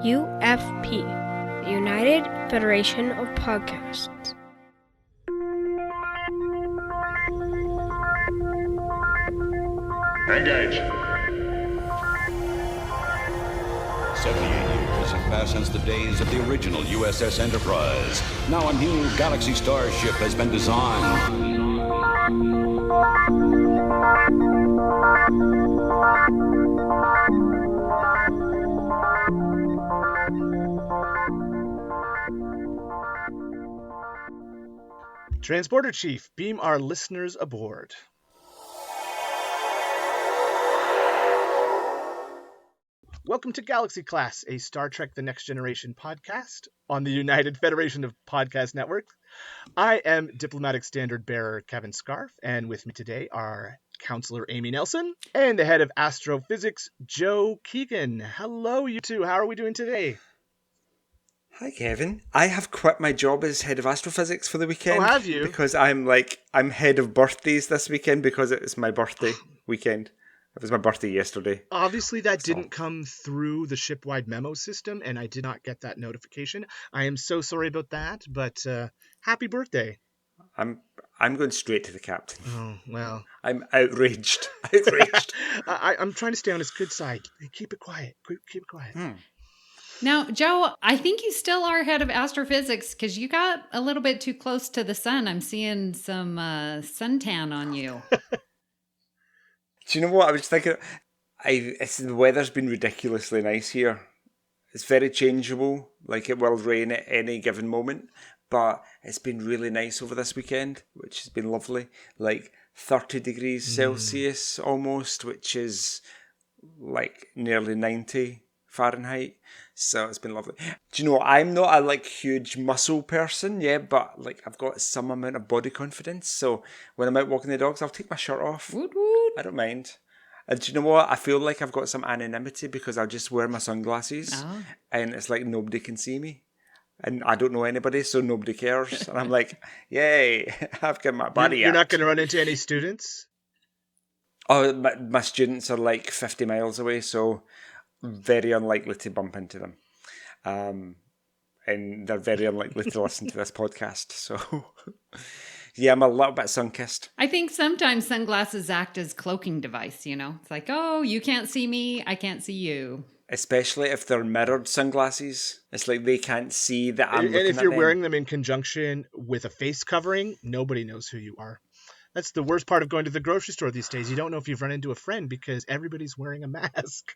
UFP, the United Federation of Podcasts. Engage. 78 years have passed since the days of the original USS Enterprise. Now a new Galaxy starship has been designed. Transporter Chief, beam our listeners aboard. Welcome to Galaxy Class, a Star Trek The Next Generation podcast on the United Federation of Podcast Network. I am Diplomatic Standard Bearer Kevin Scharf, and with me today are Counselor Amy Nelson and the Head of Astrophysics, Joe Keegan. Hello, you two. How are we doing today? Hi, Kevin. I have quit my job as head of astrophysics for the weekend. Oh, have you? Because I'm head of birthdays this weekend because it was my birthday weekend. It was my birthday yesterday. Obviously, that didn't come through the shipwide memo system, and I did not get that notification. I am so sorry about that, but happy birthday. I'm going straight to the captain. Oh, well. I'm outraged. Outraged. I'm trying to stay on his good side. Keep it quiet. Keep it quiet. Now, Joe, I think you still are head of astrophysics because you got a little bit too close to the sun. I'm seeing some suntan on you. Do you know what I was thinking? The weather's been ridiculously nice here. It's very changeable, like it will rain at any given moment, but it's been really nice over this weekend, which has been lovely. Like 30 degrees Celsius almost, which is like nearly 90 Fahrenheit. So it's been lovely. Do you know, I'm not a huge muscle person, but I've got some amount of body confidence. So when I'm out walking the dogs, I'll take my shirt off. Woot woot. I don't mind. And do you know what? I feel like I've got some anonymity because I'll just wear my sunglasses and it's like nobody can see me. And I don't know anybody, so nobody cares. And I'm like, yay, I've got my body You're out. not going to run into any students? Oh, my students are like 50 miles away, so very unlikely to bump into them. And they're very unlikely to listen to this podcast. So, yeah, I'm a little bit sun-kissed. I think sometimes sunglasses act as cloaking device, you know? It's like, oh, you can't see me, I can't see you. Especially if they're mirrored sunglasses. It's like they can't see that I'm looking at them. And if you're wearing them in conjunction with a face covering, nobody knows who you are. That's the worst part of going to the grocery store these days. You don't know if you've run into a friend because everybody's wearing a mask.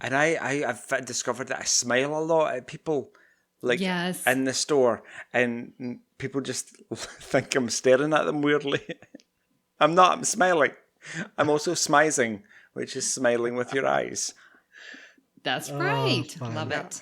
And I've discovered that I smile a lot at people, yes, in the store, and people just think I'm staring at them weirdly. I'm not. I'm smiling. I'm also smizing, which is smiling with your eyes. That's right. Fun. Love it.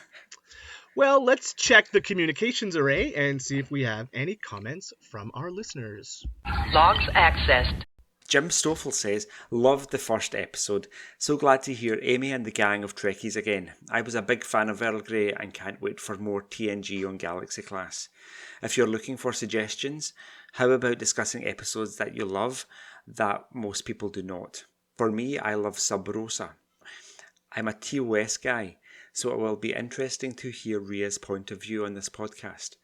Well, let's check the communications array and see if we have any comments from our listeners. Logs accessed. Jim Stoffel says, loved the first episode. So glad to hear Amy and the gang of Trekkies again. I was a big fan of Earl Grey and can't wait for more TNG on Galaxy Class. If you're looking for suggestions, how about discussing episodes that you love that most people do not? For me, I love Sub Rosa. I'm a TOS guy, so it will be interesting to hear Ria's point of view on this podcast.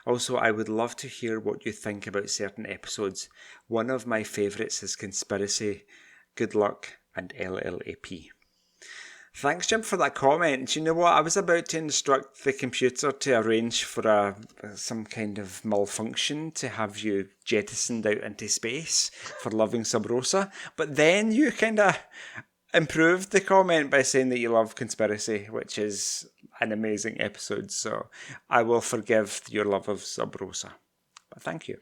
Also, I would love to hear what you think about certain episodes. One of my favourites is Conspiracy, Good Luck, and LLAP. Thanks, Jim, for that comment. Do you know what? I was about to instruct the computer to arrange for some kind of malfunction to have you jettisoned out into space for loving Sub Rosa. But then you kind of improved the comment by saying that you love Conspiracy, which is an amazing episode. So I will forgive your love of Sub Rosa. But thank you.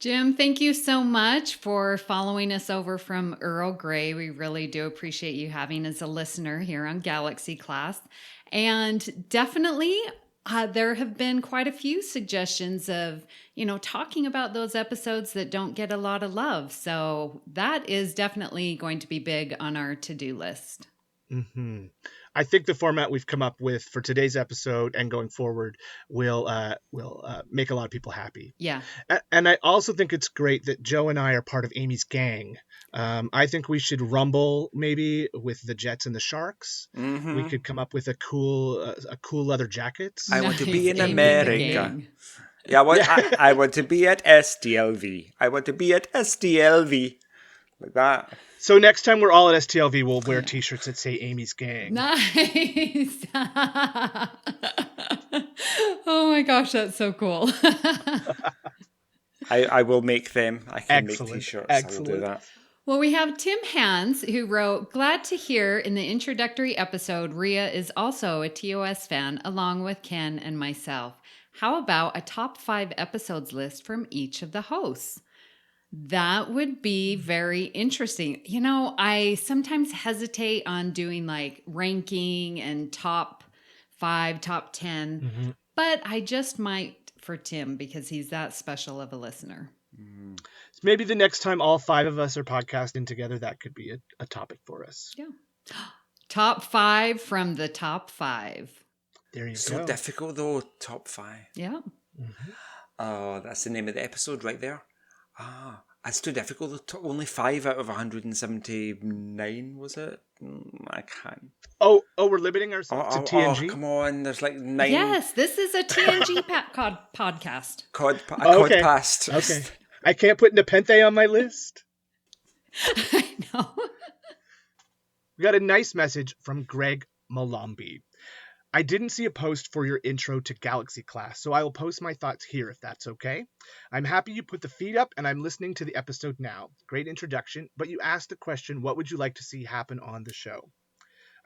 Jim, thank you so much for following us over from Earl Grey. We really do appreciate you having as a listener here on Galaxy Class. And definitely, there have been quite a few suggestions of, talking about those episodes that don't get a lot of love. So that is definitely going to be big on our to-do list. Mm-hmm. I think the format we've come up with for today's episode and going forward will make a lot of people happy. Yeah. And I also think it's great that Joe and I are part of Amy's gang. I think we should rumble maybe with the Jets and the Sharks. Mm-hmm. We could come up with a cool leather jackets. I want to be in Amy and the America. gang. Yeah, I want to be at STLV. I want to be at STLV. Like that. So next time we're all at STLV, we'll wear T-shirts that say Amy's gang. Nice. Oh my gosh, that's so cool. I will make them. I can Excellent. make T-shirts. Excellent. I will do that. Well, we have Tim Hans who wrote, glad to hear in the introductory episode, Rhea is also a TOS fan along with Ken and myself. How about a top 5 episodes list from each of the hosts? That would be very interesting. You know, I sometimes hesitate on doing like ranking and top 5, top 10, but I just might for Tim because he's that special of a listener. Maybe the next time all 5 of us are podcasting together, that could be a topic for us. Yeah. Top 5 from the top 5. There you So go. difficult though, top 5. Yeah. Oh, that's the name of the episode right there. Ah, it's too difficult. Only 5 out of 179, was it? I can't. Oh, we're limiting ourselves to TNG? Oh, come on, there's like 9. Yes, this is a TNG podcast. Okay. Podcast. Okay. I can't put Nepenthe on my list. I know. We got a nice message from Greg Molumby. I didn't see a post for your intro to Galaxy Class, so I will post my thoughts here if that's okay. I'm happy you put the feed up and I'm listening to the episode now. Great introduction, but you asked the question, what would you like to see happen on the show?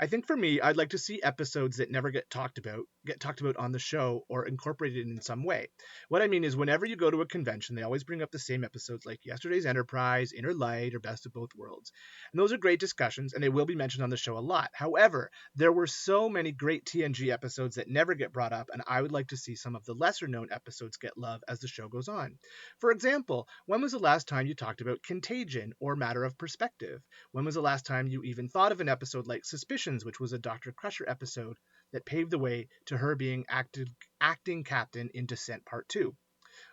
I think for me, I'd like to see episodes that never get talked about on the show or incorporated in some way. What I mean is whenever you go to a convention, they always bring up the same episodes like Yesterday's Enterprise, Inner Light, or Best of Both Worlds. And those are great discussions, and they will be mentioned on the show a lot. However, there were so many great TNG episodes that never get brought up, and I would like to see some of the lesser-known episodes get love as the show goes on. For example, when was the last time you talked about Contagion or Matter of Perspective? When was the last time you even thought of an episode like Suspicion, which was a Dr. Crusher episode that paved the way to her being acting captain in Descent Part 2.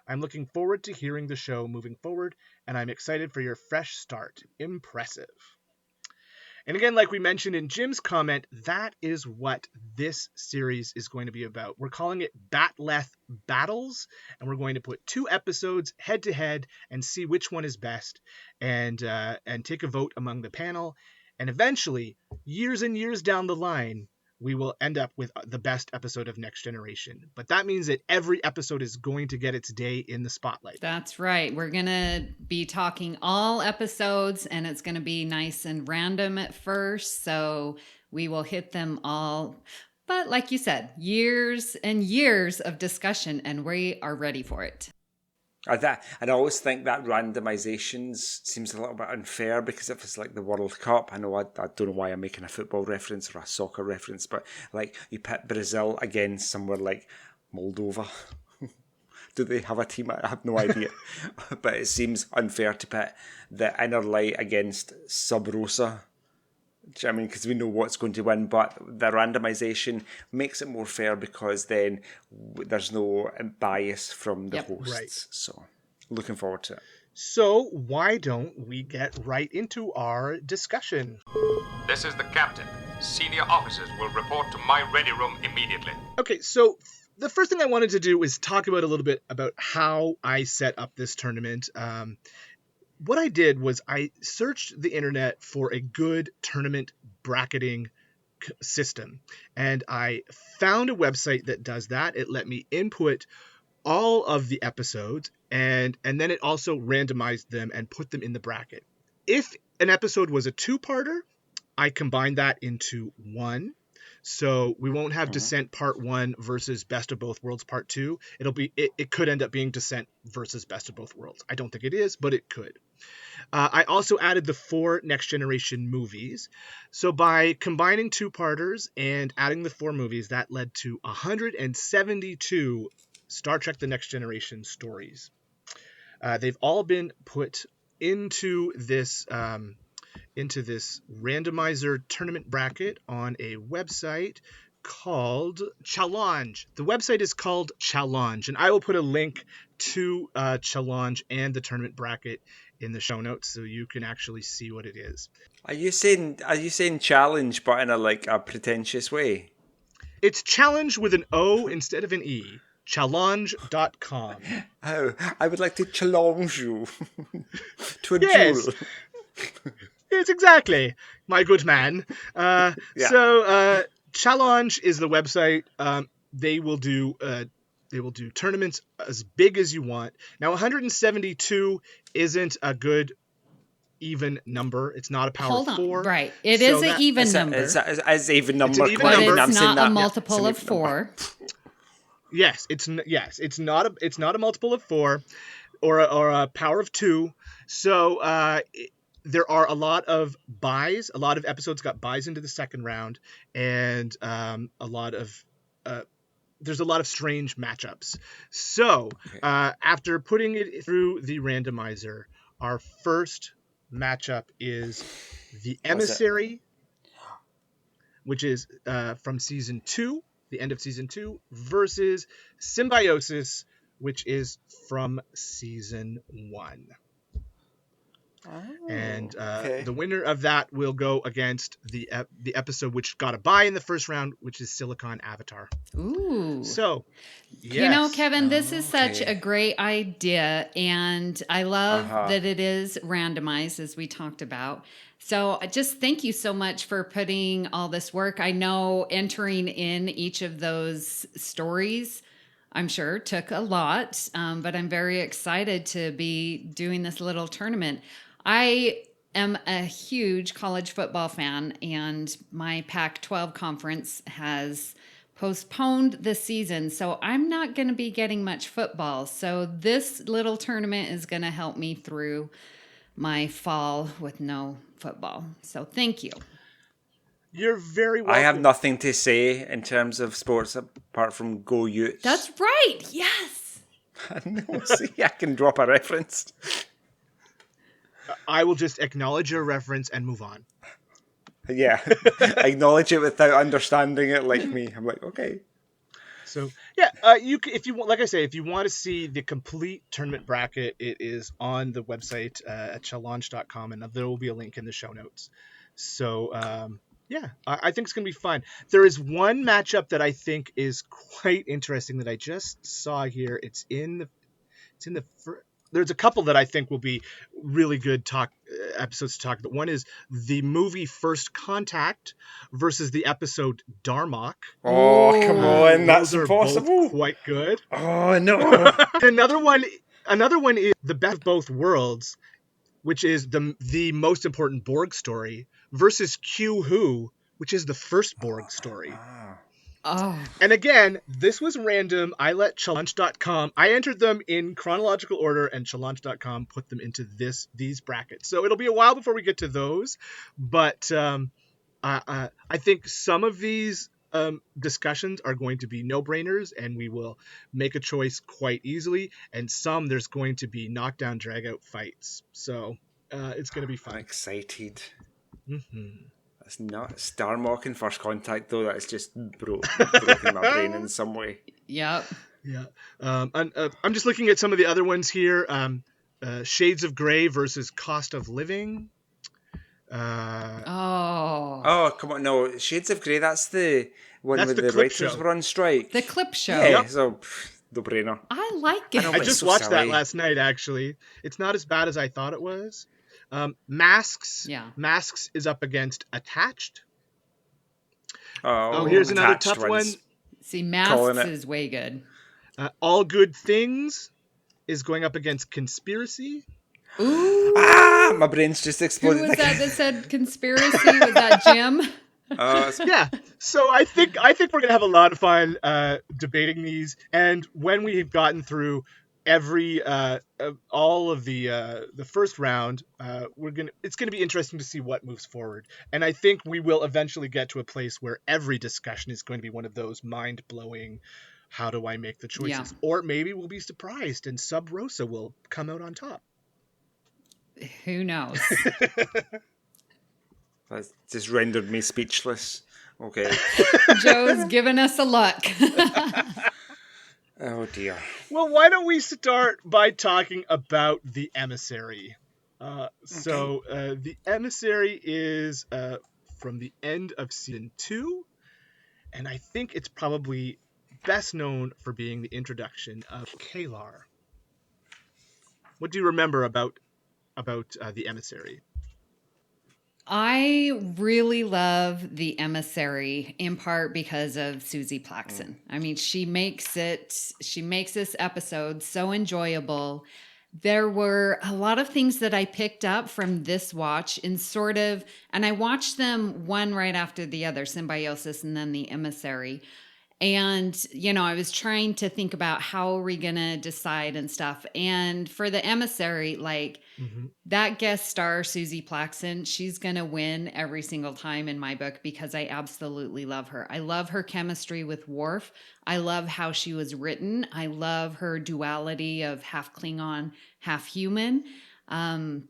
I'm looking forward to hearing the show moving forward, and I'm excited for your fresh start. Impressive. And again, like we mentioned in Jim's comment, that is what this series is going to be about. We're calling it Batleth Battles, and we're going to put 2 episodes head to head and see which one is best, and take a vote among the panel. And eventually, years and years down the line, we will end up with the best episode of Next Generation. But that means that every episode is going to get its day in the spotlight. That's right. We're going to be talking all episodes, and it's going to be nice and random at first. So we will hit them all. But like you said, years and years of discussion, and we are ready for it. I always think that randomizations seems a little bit unfair because if it's like the World Cup, I don't know why I'm making a football reference or a soccer reference, but like you pit Brazil against somewhere like Moldova. Do they have a team? I have no idea. But it seems unfair to pit the Inner Light against Sub Rosa. I mean, because we know what's going to win, but the randomization makes it more fair because then there's no bias from the hosts. Right. So, looking forward to it. So, why don't we get right into our discussion? This is the captain. Senior officers will report to my ready room immediately. Okay, so the first thing I wanted to do is talk about a little bit about how I set up this tournament. What I did was I searched the internet for a good tournament bracketing system, and I found a website that does that. It let me input all of the episodes, and then it also randomized them and put them in the bracket. If an episode was a 2-parter, I combined that into one. So we won't have Descent Part 1 versus Best of Both Worlds Part 2. It could end up being Descent versus Best of Both Worlds. I don't think it is, but it could. I also added the 4 Next Generation movies. So by combining 2-parters and adding the 4 movies, that led to 172 Star Trek The Next Generation stories. They've all been put into this into this randomizer tournament bracket on a website called Challenge. The website is called Challenge, and I will put a link to Challenge and the tournament bracket in the show notes so you can actually see what it is. Are you saying challenge, but in a pretentious way? It's challenge with an O instead of an E. Challenge.com. Oh, I would like to challenge you to a Yes. duel. Yes, exactly, my good man. So, Challenge is the website. They will do tournaments as big as you want. Now, 172 isn't a good even number. It's not a power Hold of on. 4. Right. It is an even number. It's an even number. It's an even but number. it's not a multiple of 4. Yes, it's not a multiple of 4 or a power of 2. So there are a lot of buys. A lot of episodes got buys into the second round, and there's a lot of strange matchups. So after putting it through the randomizer, our first matchup is the Emissary, which is from season 2, the end of season 2, versus Symbiosis, which is from season 1. And the winner of that will go against the episode which got a bye in the first round, which is Silicon Avatar. Ooh. So, yes. You know, Kevin, this is such a great idea, and I love that it is randomized, as we talked about. So just thank you so much for putting all this work. I know entering in each of those stories, I'm sure, took a lot, but I'm very excited to be doing this little tournament. I am a huge college football fan, and my Pac-12 conference has postponed the season, so I'm not going to be getting much football. So this little tournament is going to help me through my fall with no football. So thank you. You're very welcome. I have nothing to say in terms of sports apart from go Utes. That's right. Yes. No, see, I can drop a reference. I will just acknowledge your reference and move on. Yeah, acknowledge it without understanding it like me. I'm like, okay. So if you want, like I say, if you want to see the complete tournament bracket, it is on the website at challenge.com, and there will be a link in the show notes. So I think it's gonna be fun. There is one matchup that I think is quite interesting that I just saw here. There's a couple that I think will be really good episodes to talk about. One is the movie First Contact versus the episode Darmok. Oh, come on, that's Those are impossible. both quite good. Oh no. Another one is the Best of Both Worlds, which is the most important Borg story, versus Q Who, which is the first Borg story. Oh. And again, this was random. I let challenge.com, I entered them in chronological order, and challenge.com put them into these brackets. So it'll be a while before we get to those, but I think some of these discussions are going to be no-brainers, and we will make a choice quite easily, and some there's going to be knockdown, drag-out fights. So it's going to be fun. I'm excited. Mm-hmm. That's not Starmok and First Contact, though. That's just broken my brain in some way. Yep. Yeah. I'm just looking at some of the other ones here. Shades of Grey versus Cost of Living. Oh, come on. No, Shades of Grey, that's the one That's where the the clip writers show. were on strike. the clip show. Yeah, Yep. so no brainer. I like it. I it's just so watched that silly. last night, actually. It's not as bad as I thought it was. Masks. Yeah. Masks is up against Attached. Oh, Here's another Attached tough wins. one. See, Calling Masks it. is way good. All Good Things is going up against Conspiracy. Ooh. My brain's just Who exploded. was that said conspiracy? Was that Jim? Yeah. So I think we're gonna have a lot of fun debating these, and when we've gotten through all of the first round, it's gonna be interesting to see what moves forward, and I think we will eventually get to a place where every discussion is going to be one of those mind-blowing, how do I make the choices? Yeah. Or maybe we'll be surprised and Sub Rosa will come out on top. Who knows? That just rendered me speechless. Okay. Joe's giving us a look. Oh dear. Well, why don't we start by talking about the Emissary? The Emissary is from the end of season 2, and I think it's probably best known for being the introduction of Kalar. What do you remember about the Emissary? I really love the Emissary in part because of Susie Plaxton. I mean, she makes this episode so enjoyable. There were a lot of things that I picked up from this watch and I watched them one right after the other, Symbiosis and then the Emissary. And, I was trying to think about how are we going to decide and stuff. And for the Emissary, that guest star, Susie Plaxton, she's going to win every single time in my book because I absolutely love her. I love her chemistry with Worf. I love how she was written. I love her duality of half Klingon, half human. And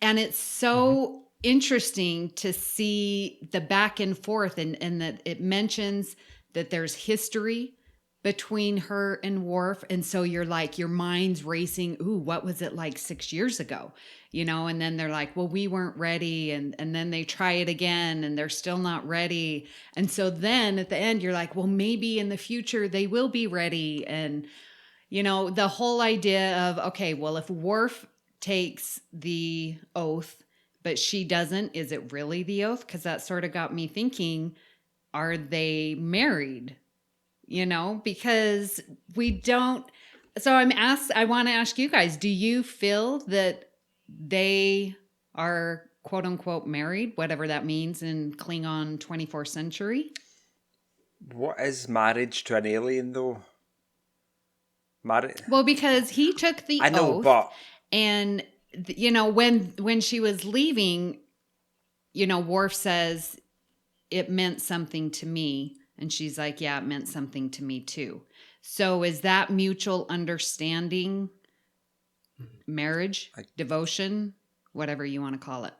it's so interesting to see the back and forth and that it mentions that there's history between her and Worf. And so you're like, your mind's racing. Ooh, what was it like 6 years ago? And then they're like, well, we weren't ready. And then they try it again and they're still not ready. And so then at the end, you're like, well, maybe in the future they will be ready. And, the whole idea of, okay, well, if Worf takes the oath, but she doesn't, is it really the oath? Because that sort of got me thinking, are they married? Because we don't. So I want to ask you guys, do you feel that they are quote unquote married, whatever that means in Klingon 24th century? What is marriage to an alien though? Well, because he took the oath, but and when she was leaving, Worf says it meant something to me. And she's like, yeah, it meant something to me too. So is that mutual understanding, marriage, devotion, whatever you want to call it?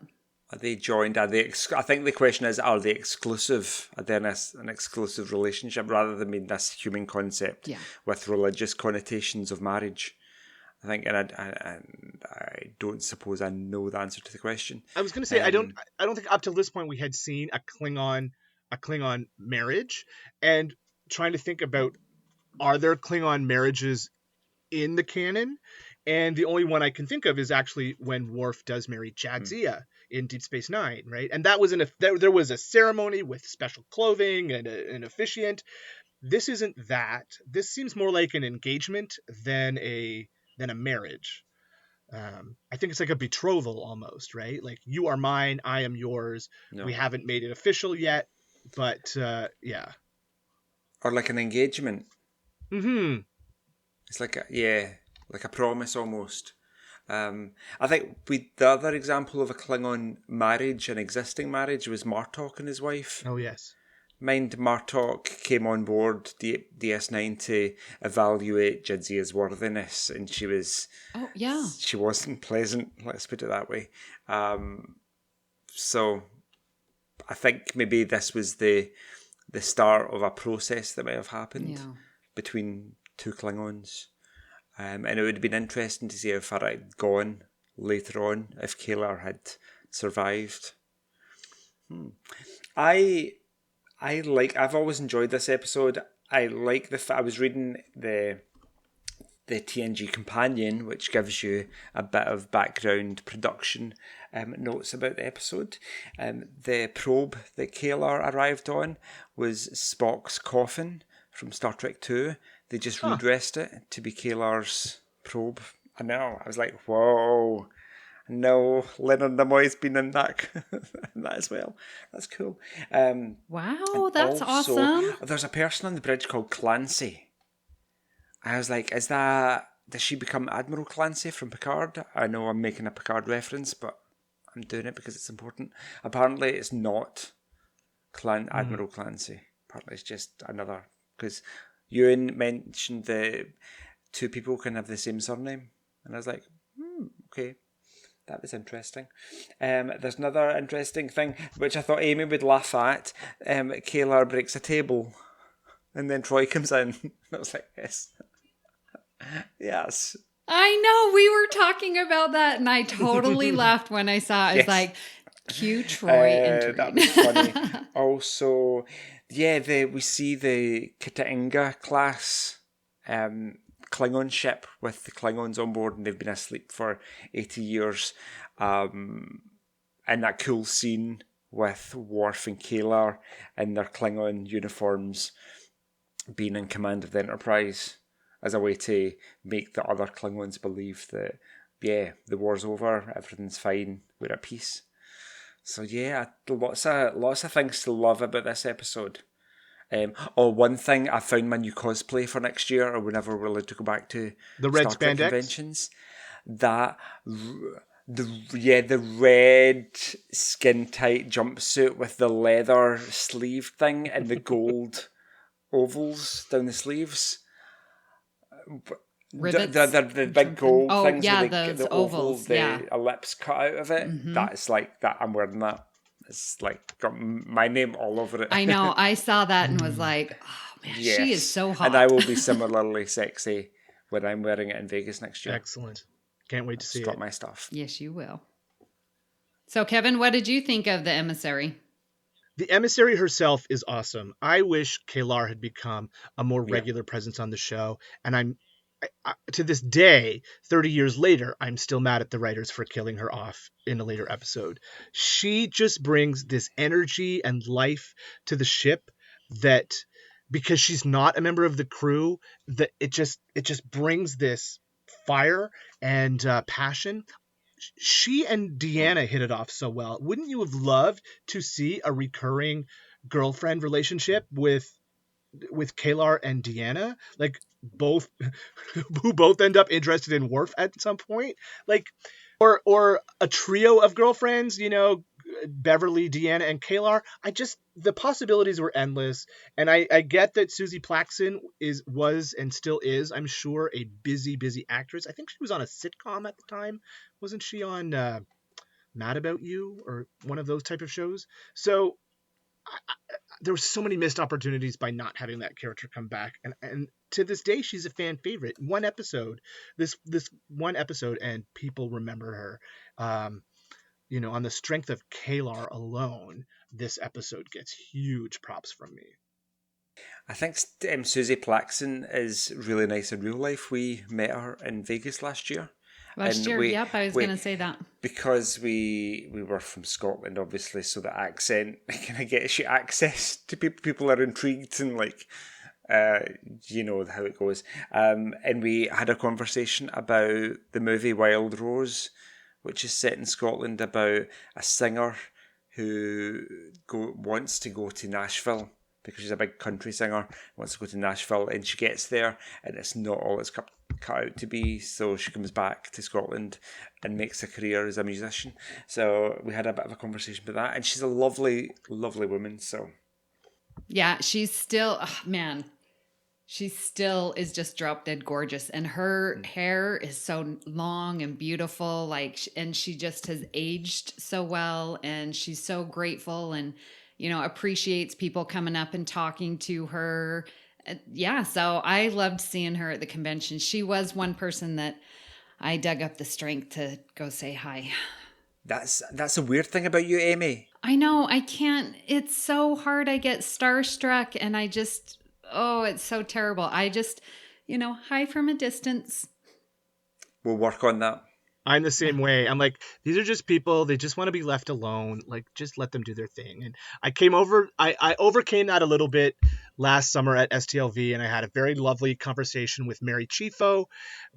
Are they joined? I think the question is, are they exclusive? Are they in an exclusive relationship rather than being this human concept with religious connotations of marriage? I think, and I don't suppose I know the answer to the question. I was going to say I don't think up to this point we had seen a Klingon marriage, and trying to think about, are there Klingon marriages in the canon? And the only one I can think of is actually when Worf does marry Jadzia in Deep Space Nine, right? And that was there was a ceremony with special clothing and an officiant. This isn't that. This seems more like an engagement than a marriage. I think it's like a betrothal almost, right? Like, you are mine, I am yours. No. We haven't made it official yet, but yeah. Or like an engagement. Mm-hmm. It's like a promise almost. I think the other example of a Klingon marriage, an existing marriage, was Martok and his wife. Oh, yes. Mind Martok came on board DS9 to evaluate Jadzia's worthiness, and she wasn't pleasant, let's put it that way. So I think maybe this was the start of a process that might have happened between two Klingons. And it would have been interesting to see how far it had gone later on if Kalar had survived. I've always enjoyed this episode. I like I was reading the TNG Companion, which gives you a bit of background production notes about the episode. The probe that Kalar arrived on was Spock's coffin from Star Trek II. They just redressed it to be Kalar's probe. I know. I was like, whoa. No, Leonard Nimoy's been in that as well. That's cool. Wow, that's also awesome. There's a person on the bridge called Clancy. I was like, does she become Admiral Clancy from Picard? I know I'm making a Picard reference, but I'm doing it because it's important. Apparently it's not Admiral Clancy. Apparently it's just another, because Ewan mentioned the two people can have the same surname. And I was like, okay. that was interesting. There's another interesting thing, which I thought Amy would laugh at. Kayla breaks a table, and then Troy comes in. I was like, yes. Yes. I know, we were talking about that, and I totally laughed when I saw it. I was like, cue Troy entering. That was funny. Also, yeah, we see the Kitainga class Klingon ship with the Klingons on board, and they've been asleep for 80 years. And that cool scene with Worf and Kayla in their Klingon uniforms being in command of the Enterprise as a way to make the other Klingons believe that, yeah, the war's over, everything's fine, we're at peace. So yeah, lots of things to love about this episode. One thing, I found my new cosplay for next year, or whenever we're allowed to go back to the red Star Trek spandex conventions. The red skin tight jumpsuit with the leather sleeve thing and the gold ovals down the sleeves. Rivets, the big gold things with those the ovals, oval, ellipse cut out of it. Mm-hmm. That's like that. I'm wearing that. It's like got my name all over it. I know. I saw that and was like, oh man, Yes. she is so hot. And I will be similarly sexy when I'm wearing it in Vegas next year. Excellent. Can't wait to see Strut it. my stuff. Yes, you will. So, Kevin, what did you think of the Emissary? The Emissary herself is awesome. I wish Kayla had become a more regular presence on the show. And I, to this day, 30 years later, I'm still mad at the writers for killing her off in a later episode. She just brings this energy and life to the ship that, because she's not a member of the crew, that it just brings this fire and passion. She and Deanna hit it off so well. Wouldn't you have loved to see a recurring girlfriend relationship with Kayla and Deanna? Like who both end up interested in Worf at some point? Like, or a trio of girlfriends, Beverly, Deanna, and Kayla. The possibilities were endless. And I get that Susie Plaxton was and still is, I'm sure, a busy actress. I think she was on a sitcom at the time. Wasn't she on Mad About You or one of those type of shows? So there were so many missed opportunities by not having that character come back. And to this day, she's a fan favorite. This one episode, and people remember her. On the strength of Kayla alone, this episode gets huge props from me. I think Susie Plaxton is really nice in real life. We met her in Vegas last year. I was going to say that. Because we were from Scotland, obviously, so the accent kind of gets you access to people. People are intrigued and you know how it goes. And we had a conversation about the movie Wild Rose, which is set in Scotland about a singer who wants to go to Nashville because she's a big country singer, wants to go to Nashville, and she gets there and it's not all it's cut out to be, so she comes back to Scotland and makes a career as a musician. So we had a bit of a conversation about that, and she's a lovely, lovely woman. So yeah, she's still, she still is just drop dead gorgeous, and her hair is so long and beautiful, and she just has aged so well, and she's so grateful and, appreciates people coming up and talking to her. Yeah, so I loved seeing her at the convention. She was one person that I dug up the strength to go say hi. That's a weird thing about you, Amy. I know, I can't. It's so hard. I get starstruck, and I just... Oh, it's so terrible. I just, hi from a distance. We'll work on that. I'm the same way. I'm like, these are just people. They just want to be left alone. Like, just let them do their thing. And I overcame that a little bit last summer at STLV, and I had a very lovely conversation with Mary Chifo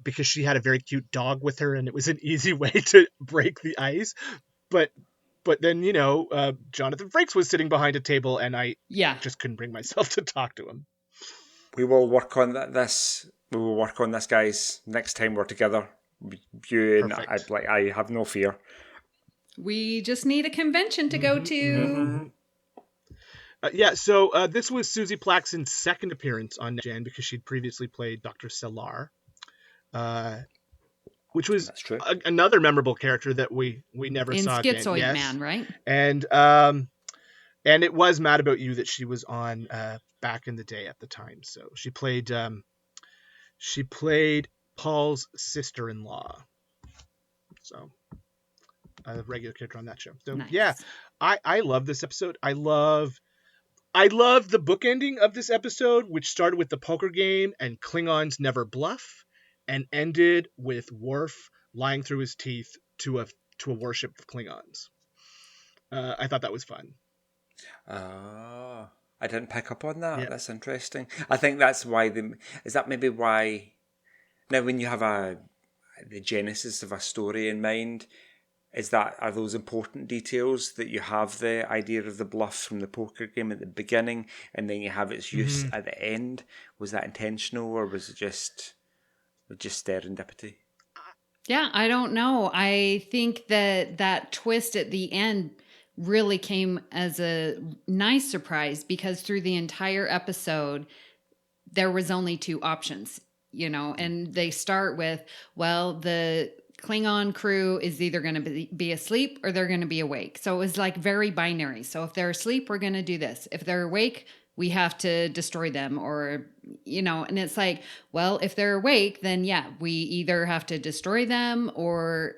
because she had a very cute dog with her, and it was an easy way to break the ice. But then, Jonathan Frakes was sitting behind a table, and I just couldn't bring myself to talk to him. We will work on this. We will work on this, guys. Next time we're together, you and I have no fear. We just need a convention to go to. So this was Susie Plaxton's second appearance on Gen because she'd previously played Dr. Selar. which was That's true. another memorable character that we never In saw again. Schizoid Yes. Man, right? And it was Mad About You that she was on back in the day at the time. So she played Paul's sister-in-law. So a regular character on that show. So Nice. yeah, I love this episode. I love the bookending of this episode, which started with the poker game and Klingons never bluff, and ended with Worf lying through his teeth to a worship of Klingons. I thought that was fun. Oh, I didn't pick up on that. Yeah. That's interesting. I think that's why is that maybe why now when you have the genesis of a story in mind, are those important details that you have the idea of the bluff from the poker game at the beginning and then you have its use at the end? Was that intentional or was it just serendipity? Yeah, I don't know. I think that twist at the end really came as a nice surprise because through the entire episode, there was only two options, and they start with, well, the Klingon crew is either going to be asleep or they're going to be awake. So it was like very binary. So if they're asleep, we're going to do this. If they're awake, we have to destroy them or, and it's like, well, if they're awake, then yeah, we either have to destroy them or,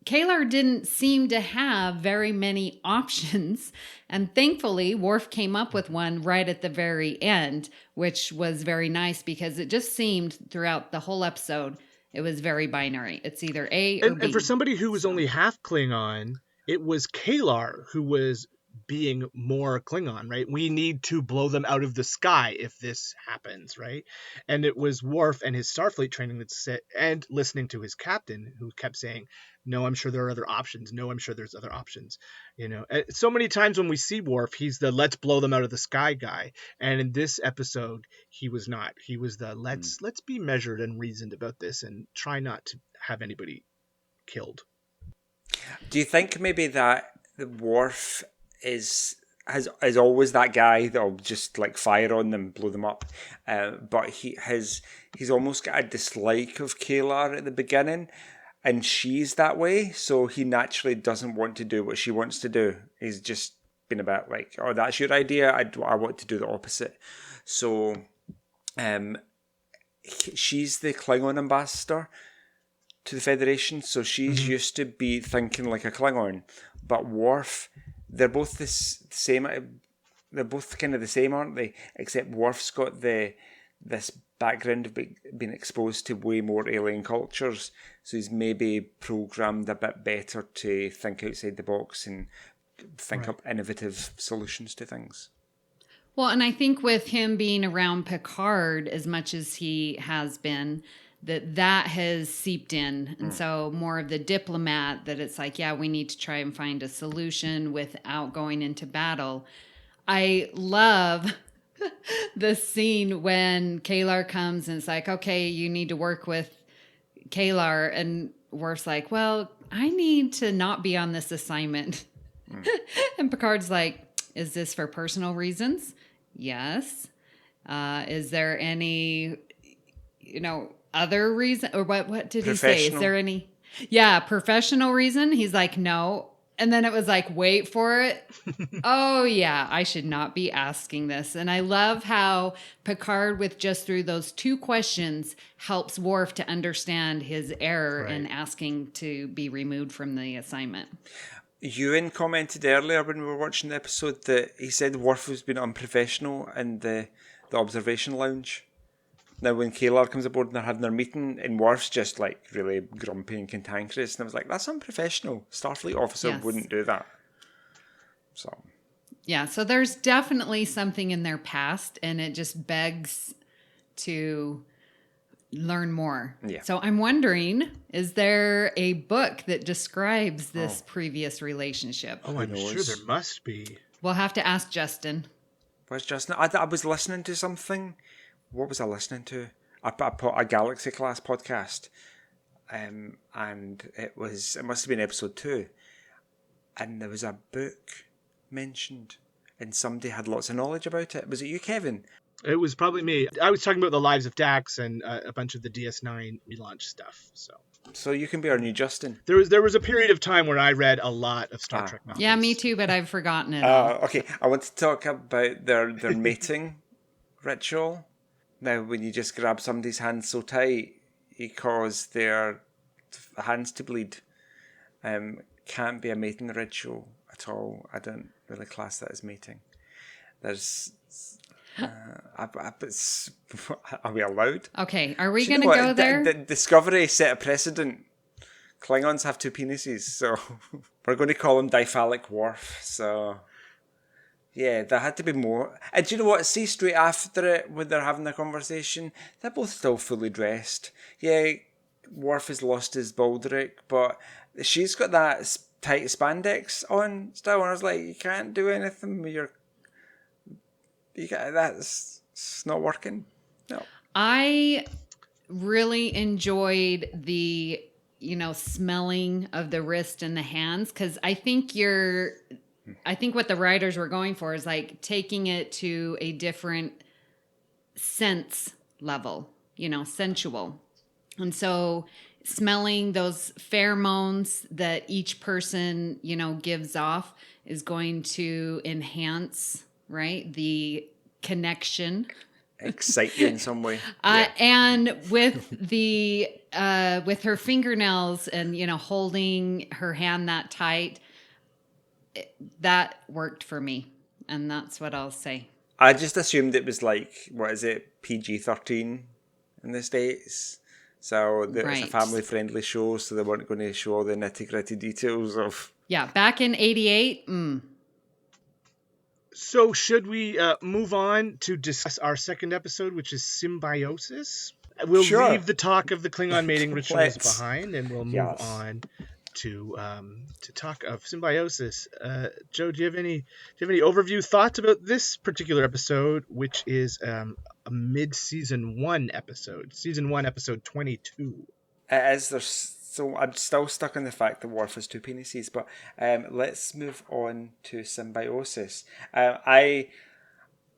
Kalar didn't seem to have very many options. And thankfully, Worf came up with one right at the very end, which was very nice because it just seemed throughout the whole episode, it was very binary. It's either A or B. And for somebody who was only half Klingon, it was Kalar who was being more Klingon, right? We need to blow them out of the sky if this happens, right? And it was Worf and his Starfleet training that said, and listening to his captain who kept saying, no, I'm sure there are other options. No, I'm sure there's other options. And so many times when we see Worf, he's the let's blow them out of the sky guy. And in this episode, he was not. He was the let's be measured and reasoned about this and try not to have anybody killed. Do you think maybe that the Worf is always that guy that'll just like fire on them, blow them up, but he's almost got a dislike of Kalar at the beginning, and she's that way, so he naturally doesn't want to do what she wants to do. He's just been a bit like, oh, that's your idea, I want to do the opposite. So she's the Klingon ambassador to the Federation, so she's used to be thinking like a Klingon, but Worf, they're both the same. They're both kind of the same, aren't they? Except Worf's got this background of being exposed to way more alien cultures, so he's maybe programmed a bit better to think outside the box and think up innovative solutions to things. Well, and I think with him being around Picard as much as he has been, that has seeped in. And so more of the diplomat that it's like, yeah, we need to try and find a solution without going into battle. I love the scene when Kalar comes and it's like, okay, you need to work with Kalar. And Worf's like, well, I need to not be on this assignment. And Picard's like, is this for personal reasons? Yes. Is there any, other reason, or what did he say? Is there any professional reason? He's like, no. And then it was like, wait for it. Oh yeah, I should not be asking this. And I love how Picard, with just through those two questions, helps Worf to understand his error in asking to be removed from the assignment. Ewan commented earlier when we were watching the episode that he said Worf was being unprofessional in the observation lounge. Now, when Kalar comes aboard and they're having their meeting, and Worf's just like really grumpy and cantankerous, and I was like, that's unprofessional. Starfleet officer wouldn't do that. So there's definitely something in their past, and it just begs to learn more. Yeah. So I'm wondering, is there a book that describes this previous relationship? Oh, I'm sure there must be. We'll have to ask Justin. Where's Justin? I was listening to something. What was I listening to? A Galaxy Class podcast, and it must have been episode 2, and there was a book mentioned, and somebody had lots of knowledge about it. Was it you, Kevin? It was probably me. I was talking about the Lives of Dax and a bunch of the DS9 relaunch stuff. So you can be our new Justin. There was a period of time where I read a lot of Star Trek novels. Yeah, me too, but I've forgotten it all. Okay, I want to talk about their mating ritual. Now, when you just grab somebody's hand so tight, you cause their hands to bleed. Can't be a mating ritual at all. I don't really class that as mating. There's... are we allowed? Okay, are we going to go there? Discovery set a precedent. Klingons have 2 penises, so we're going to call him Diphallic Worf. So, yeah, there had to be more. And do you know what? See, straight after it, when they're having the conversation, they're both still fully dressed. Yeah, Worf has lost his baldric, but she's got that tight spandex on still. And I was like, you can't do anything with your... that's not working. No. I really enjoyed the, smelling of the wrist and the hands, because I think what the writers were going for is like taking it to a different sense level, sensual. And so smelling those pheromones that each person, gives off is going to enhance, right, the connection, excite you in some way. And with the with her fingernails and holding her hand that tight, that worked for me, and that's what I'll say. I just assumed it was like, what is it, PG-13 in the States, so it's a family-friendly show, so they weren't going to show all the nitty-gritty details of... Yeah, back in 88. So should we move on to discuss our second episode, which is Symbiosis? We'll leave the talk of the Klingon mating rituals behind, and we'll move on to talk of Symbiosis. Joe, do you have any overview thoughts about this particular episode, which is a mid-season 1 episode, season 1, episode 22? It is. So I'm still stuck on the fact that Worf has 2 penises, but let's move on to Symbiosis. I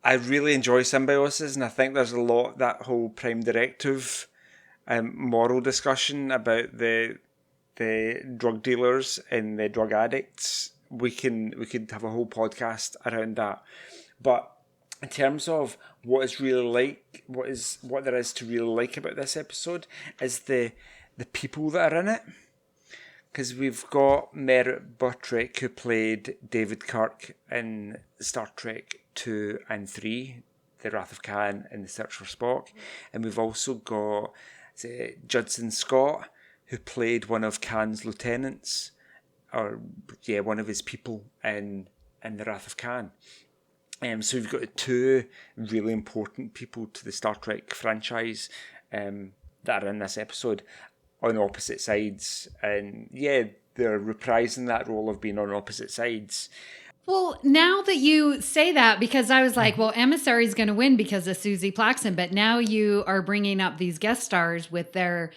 really enjoy Symbiosis, and I think there's a lot, that whole Prime Directive moral discussion about the drug dealers and the drug addicts. We could have a whole podcast around that. But in terms of what there is to really like about this episode is the people that are in it. Because we've got Merritt Buttrick, who played David Kirk in Star Trek 2 and 3, The Wrath of Khan and The Search for Spock. And we've also got Judson Scott, who played one of Khan's lieutenants, one of his people in The Wrath of Khan. So we've got 2 really important people to the Star Trek franchise that are in this episode on opposite sides. And they're reprising that role of being on opposite sides. Well, now that you say that, because I was like, well, Emissary is going to win because of Susie Plaxton, but now you are bringing up these guest stars with their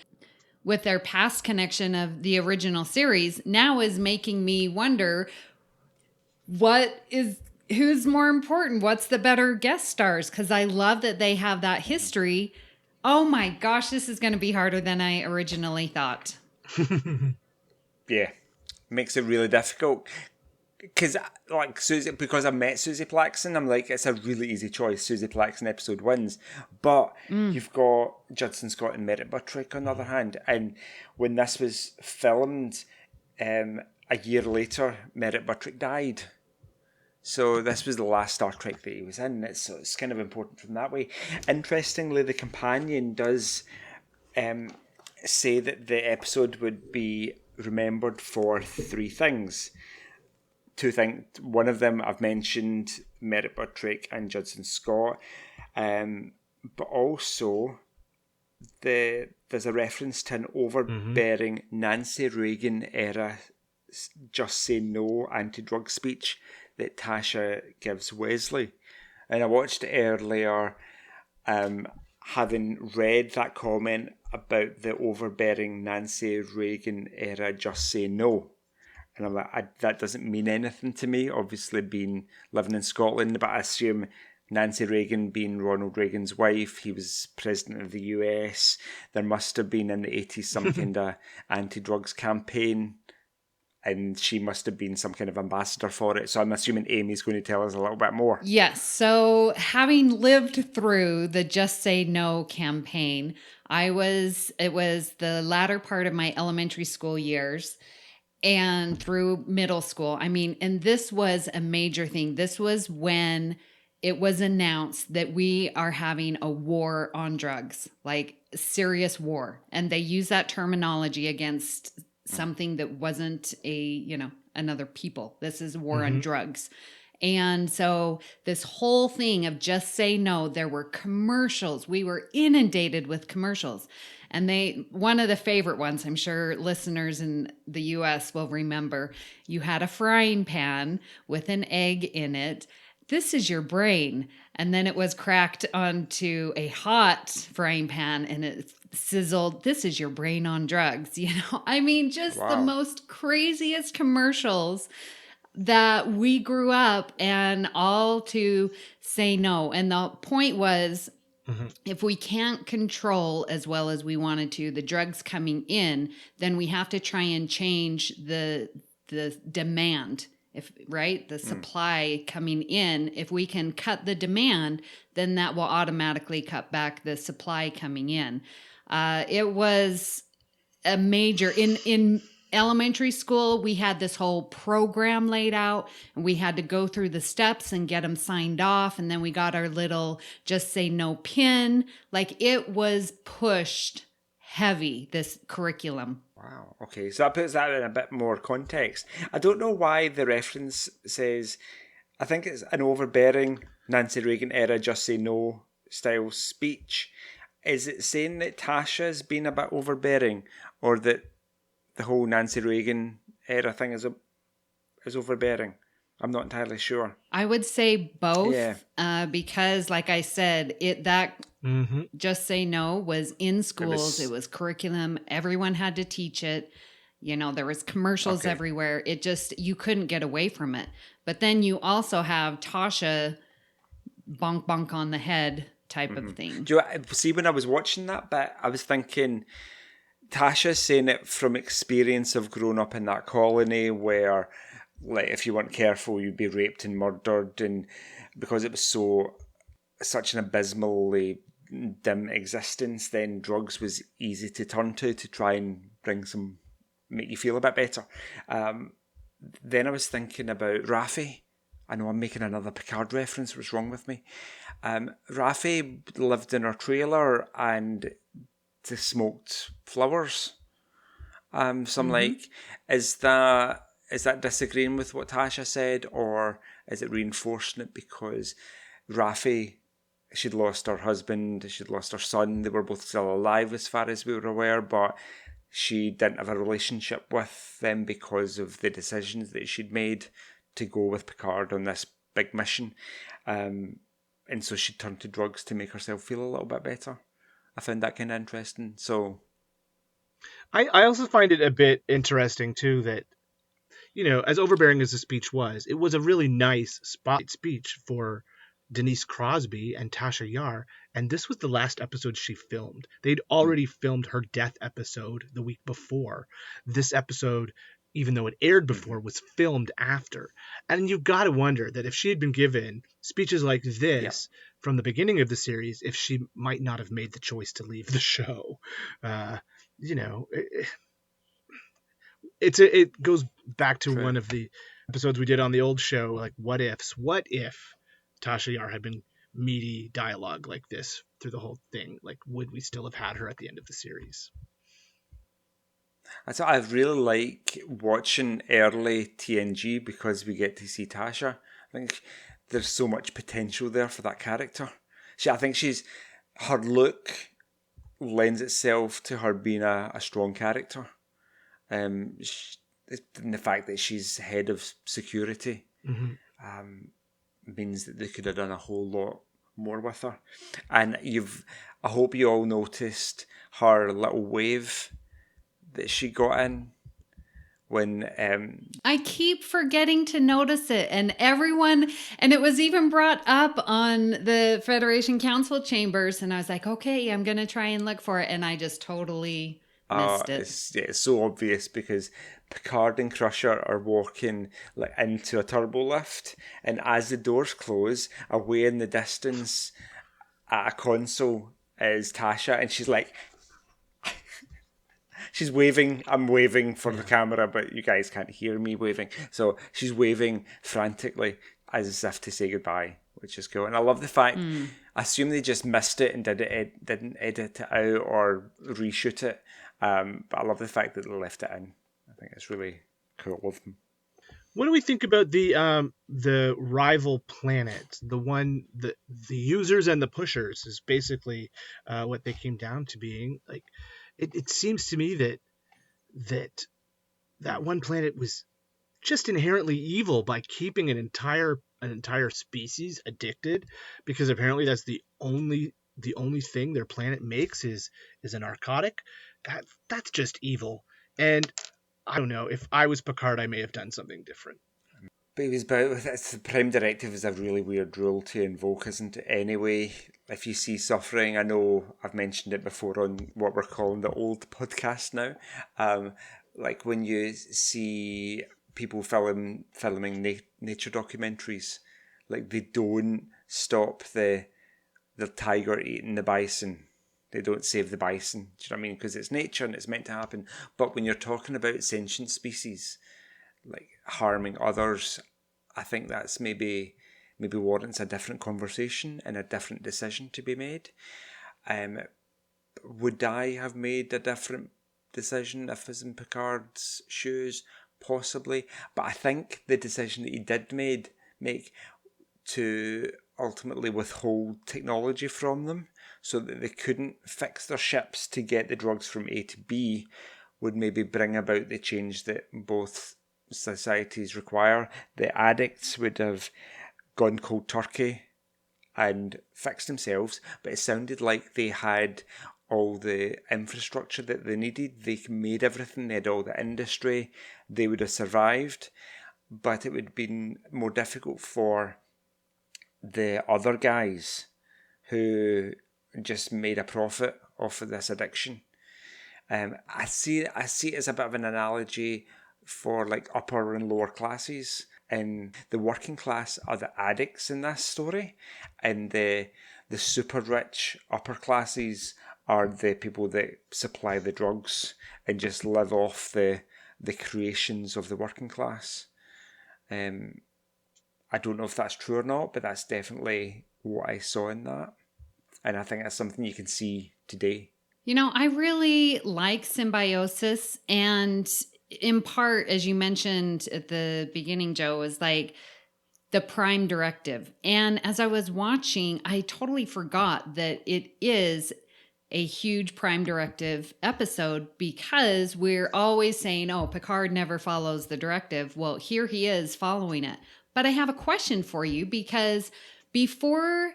past connection of the original series, now is making me wonder who's more important? What's the better guest stars? Because I love that they have that history. Oh my gosh, this is going to be harder than I originally thought. Yeah, makes it really difficult. Because I met Susie Plaxton, I'm like, it's a really easy choice. Susie Plaxton episode wins. But you've got Judson Scott and Merritt Buttrick on the other hand. And when this was filmed, a year later, Merritt Buttrick died. So this was the last Star Trek that he was in. It's kind of important from that way. Interestingly, the companion does say that the episode would be remembered for 3 things. 2 things. One of them I've mentioned, Merritt Buttrick and Judson Scott. But also, there's a reference to an overbearing Nancy Reagan era Just Say No anti-drug speech that Tasha gives Wesley. And I watched it earlier, having read that comment about the overbearing Nancy Reagan era Just Say No. And I'm like, that doesn't mean anything to me, obviously living in Scotland, but I assume Nancy Reagan being Ronald Reagan's wife. He was president of the US. There must have been in the 80s some kind of anti-drugs campaign, and she must have been some kind of ambassador for it. So I'm assuming Amy's going to tell us a little bit more. Yes. So having lived through the Just Say No campaign, it was the latter part of my elementary school years and through middle school. I mean, and this was a major thing. This was when it was announced that we are having a war on drugs, like serious war. And they use that terminology against something that wasn't another people. This is war on drugs. And so this whole thing of Just Say No, there were commercials. We were inundated with commercials. And one of the favorite ones, I'm sure listeners in the US will remember, you had a frying pan with an egg in it. This is your brain. And then it was cracked onto a hot frying pan and it sizzled. This is your brain on drugs. I mean, just the most craziest commercials that we grew up and all to say no. And the point was, if we can't control as well as we wanted to the drugs coming in, then we have to try and change the demand. The supply coming in, if we can cut the demand, then that will automatically cut back the supply coming in. It was a major, in elementary school, we had this whole program laid out and we had to go through the steps and get them signed off. And then we got our little Just Say No pin. Like it was pushed heavy, this curriculum. Wow. Okay. So that puts that in a bit more context. I don't know why the reference says, I think it's an overbearing Nancy Reagan era Just Say No style speech. Is it saying that Tasha's been a bit overbearing, or that the whole Nancy Reagan era thing is overbearing? I'm not entirely sure. I would say both, because like I said, Just Say No was in schools. It was curriculum. Everyone had to teach it. There was commercials everywhere. You couldn't get away from it. But then you also have Tasha bonk bonk on the head type of thing. Do you see, when I was watching that bit, I was thinking, Tasha's saying it from experience of growing up in that colony where, like, if you weren't careful, you'd be raped and murdered, and because it was such an abysmally dim existence, then drugs was easy to turn to try and make you feel a bit better. Then I was thinking about Raffi. I know I'm making another Picard reference. What's wrong with me? Raffi lived in her trailer and they smoked flowers. So I'm like, is that disagreeing with what Tasha said, or is it reinforcing it because Raffi, she'd lost her husband, she'd lost her son, they were both still alive as far as we were aware, but she didn't have a relationship with them because of the decisions that she'd made to go with Picard on this big mission. And so she turned to drugs to make herself feel a little bit better. I found that kind of interesting. So I also find it a bit interesting too that, as overbearing as the speech was, it was a really nice spotlight speech for Denise Crosby and Tasha Yar, and this was the last episode she filmed. They'd already filmed her death episode the week before. This episode, even though it aired before, was filmed after. And you've got to wonder that if she had been given speeches like this from the beginning of the series, if she might not have made the choice to leave the show. It goes back to one of the episodes we did on the old show, like what ifs. What if Tasha Yar had been meaty dialogue like this through the whole thing? Like, would we still have had her at the end of the series? I really like watching early TNG because we get to see Tasha. I think there's so much potential there for that character. I think her look lends itself to her being a strong character. And the fact that she's head of security means that they could have done a whole lot more with her. And I hope you all noticed her little wave that she got in when I keep forgetting to notice it, and it was even brought up on the Federation Council chambers, and I was like, okay, I'm going to try and look for it, and I just totally missed it. it's so obvious because Picard and Crusher are walking like into a turbo lift, and as the doors close, away in the distance at a console is Tasha, and she's like, she's waving. I'm waving for the camera, but you guys can't hear me waving. So she's waving frantically as if to say goodbye, which is cool. And I love the fact, I assume they just missed it and didn't edit it out or reshoot it. But I love the fact that they left it in. I think it's really cool of them. What do we think about the rival planet? The one, the users and the pushers is basically what they came down to being. Like, it seems to me that one planet was just inherently evil by keeping an entire species addicted, because apparently that's the only thing their planet makes is a narcotic. That's just evil. And I don't know, if I was Picard, I may have done something different. But the Prime Directive is a really weird rule to invoke, isn't it? Anyway, if you see suffering, I know I've mentioned it before on what we're calling the old podcast now. Like when you see people filming nature documentaries, like they don't stop the tiger eating the bison. They don't save the bison. Do you know what I mean? Because it's nature and it's meant to happen. But when you're talking about sentient species, like harming others, I think that's maybe warrants a different conversation and a different decision to be made. Would I have made a different decision if I was in Picard's shoes? Possibly. But I think the decision that he did make to ultimately withhold technology from them so that they couldn't fix their ships to get the drugs from A to B would maybe bring about the change that both societies require. The addicts would have gone cold turkey and fixed themselves, but it sounded like they had all the infrastructure that they needed. They made everything. They had all the industry. They would have survived, but it would have been more difficult for the other guys who just made a profit off of this addiction. I see it as a bit of an analogy for like upper and lower classes. And the working class are the addicts in this story, and the super rich upper classes are the people that supply the drugs and just live off the creations of the working class. I don't know if that's true or not, but that's definitely what I saw in that. And I think that's something you can see today. You know, I really like Symbiosis, and in part, as you mentioned at the beginning, Joe, is like the Prime Directive. And as I was watching, I totally forgot that it is a huge Prime Directive episode, because we're always saying, oh, Picard never follows the directive. Well, here he is following it. But I have a question for you, because before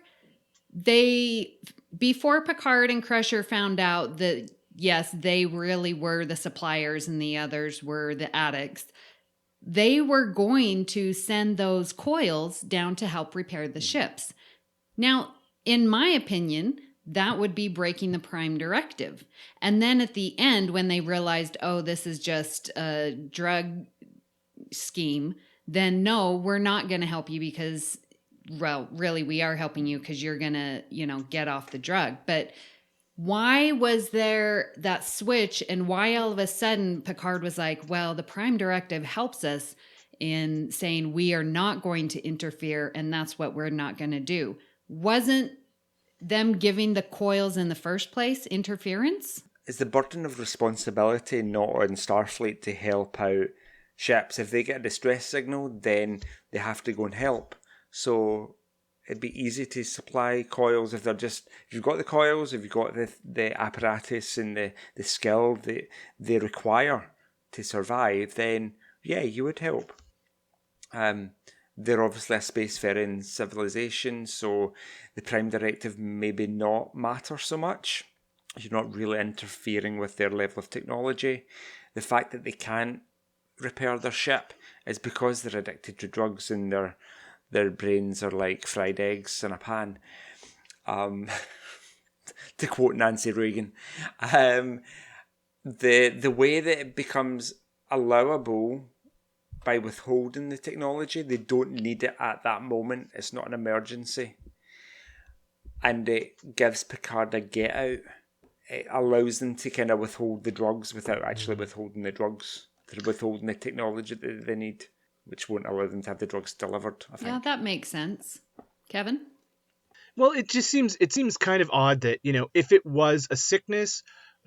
Picard and Crusher found out that, yes, they really were the suppliers and the others were the addicts, they were going to send those coils down to help repair the ships. Now, in my opinion, that would be breaking the Prime Directive. And then at the end, when they realized, oh, this is just a drug scheme, then no, we're not going to help you because, well, really, we are helping you because you're going to, get off the drug. But why was there that switch, and why all of a sudden Picard was like, well, the Prime Directive helps us in saying we are not going to interfere, and that's what we're not going to do? Wasn't them giving the coils in the first place interference? Is the burden of responsibility not on Starfleet to help out ships? If they get a distress signal, then they have to go and help. So it'd be easy to supply coils if you've got the coils, if you've got the apparatus and the skill that they require to survive, then yeah, you would help. They're obviously a spacefaring civilization, so the Prime Directive maybe not matter so much. You're not really interfering with their level of technology. The fact that they can't repair their ship is because they're addicted to drugs and their brains are like fried eggs in a pan. To quote Nancy Reagan. The way that it becomes allowable by withholding the technology, they don't need it at that moment. It's not an emergency. And it gives Picard a get out. It allows them to kind of withhold the drugs without actually withholding the drugs. They're withholding the technology that they need, which won't allow them to have the drugs delivered, I think. Yeah, that makes sense. Kevin? Well, it seems kind of odd that, if it was a sickness,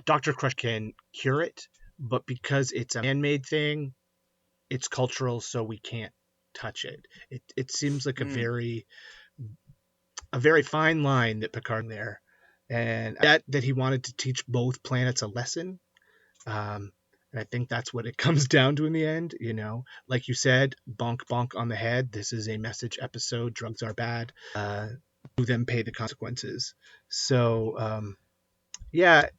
Dr. Crush can cure it, but because it's a man-made thing, it's cultural, so we can't touch it. It seems like a very fine line that Picard there, and that he wanted to teach both planets a lesson. And I think that's what it comes down to in the end. Like you said, bonk bonk on the head. This is a message episode. Drugs are bad. To them pay the consequences. So, yeah.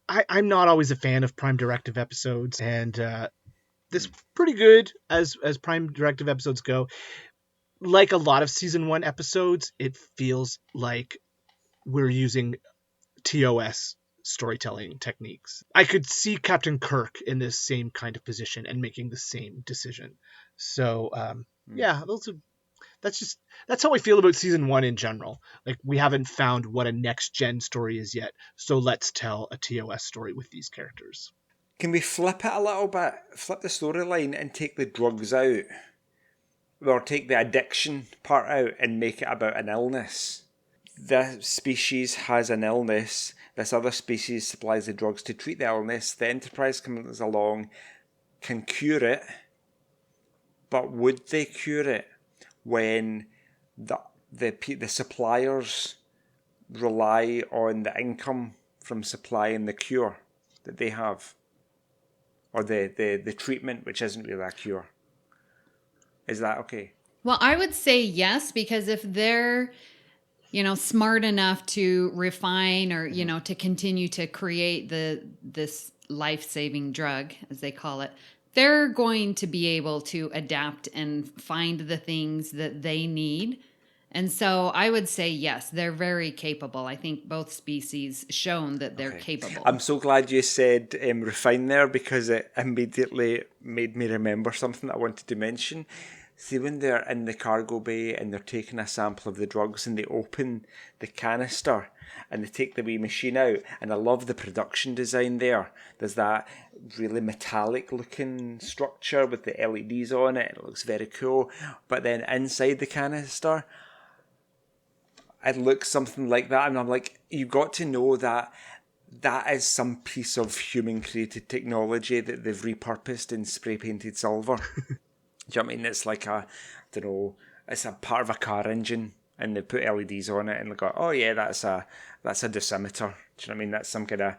I'm not always a fan of Prime Directive episodes, and this is pretty good as Prime Directive episodes go. Like a lot of season 1 episodes, it feels like we're using TOS storytelling techniques. I could see Captain Kirk in this same kind of position and making the same decision. So, yeah, that's how I feel about season 1 in general. Like, we haven't found what a next gen story is yet, so let's tell a TOS story with these characters. Can we flip it a little bit? Flip the storyline and take the drugs out, or take the addiction part out and make it about an illness. This species has an illness. This other species supplies the drugs to treat the illness. The Enterprise comes along, can cure it, but would they cure it when the suppliers rely on the income from supplying the cure that they have, or the treatment, which isn't really a cure? Is that okay? Well, I would say yes, because if they're, smart enough to refine or, to continue to create this life-saving drug, as they call it, they're going to be able to adapt and find the things that they need. And so I would say yes, they're very capable. I think both species shown that they're capable. I'm so glad you said refine there, because it immediately made me remember something that I wanted to mention. See, when they're in the cargo bay and they're taking a sample of the drugs and they open the canister and they take the wee machine out, and I love the production design there. There's that really metallic looking structure with the LEDs on it. It looks very cool. But then inside the canister, it looks something like that. And I'm like, you got to know that is some piece of human created technology that they've repurposed in spray painted silver. Do you know what I mean? It's like it's a part of a car engine, and they put LEDs on it, and they go, oh yeah, that's a dosimeter. Do you know what I mean? That's some kind of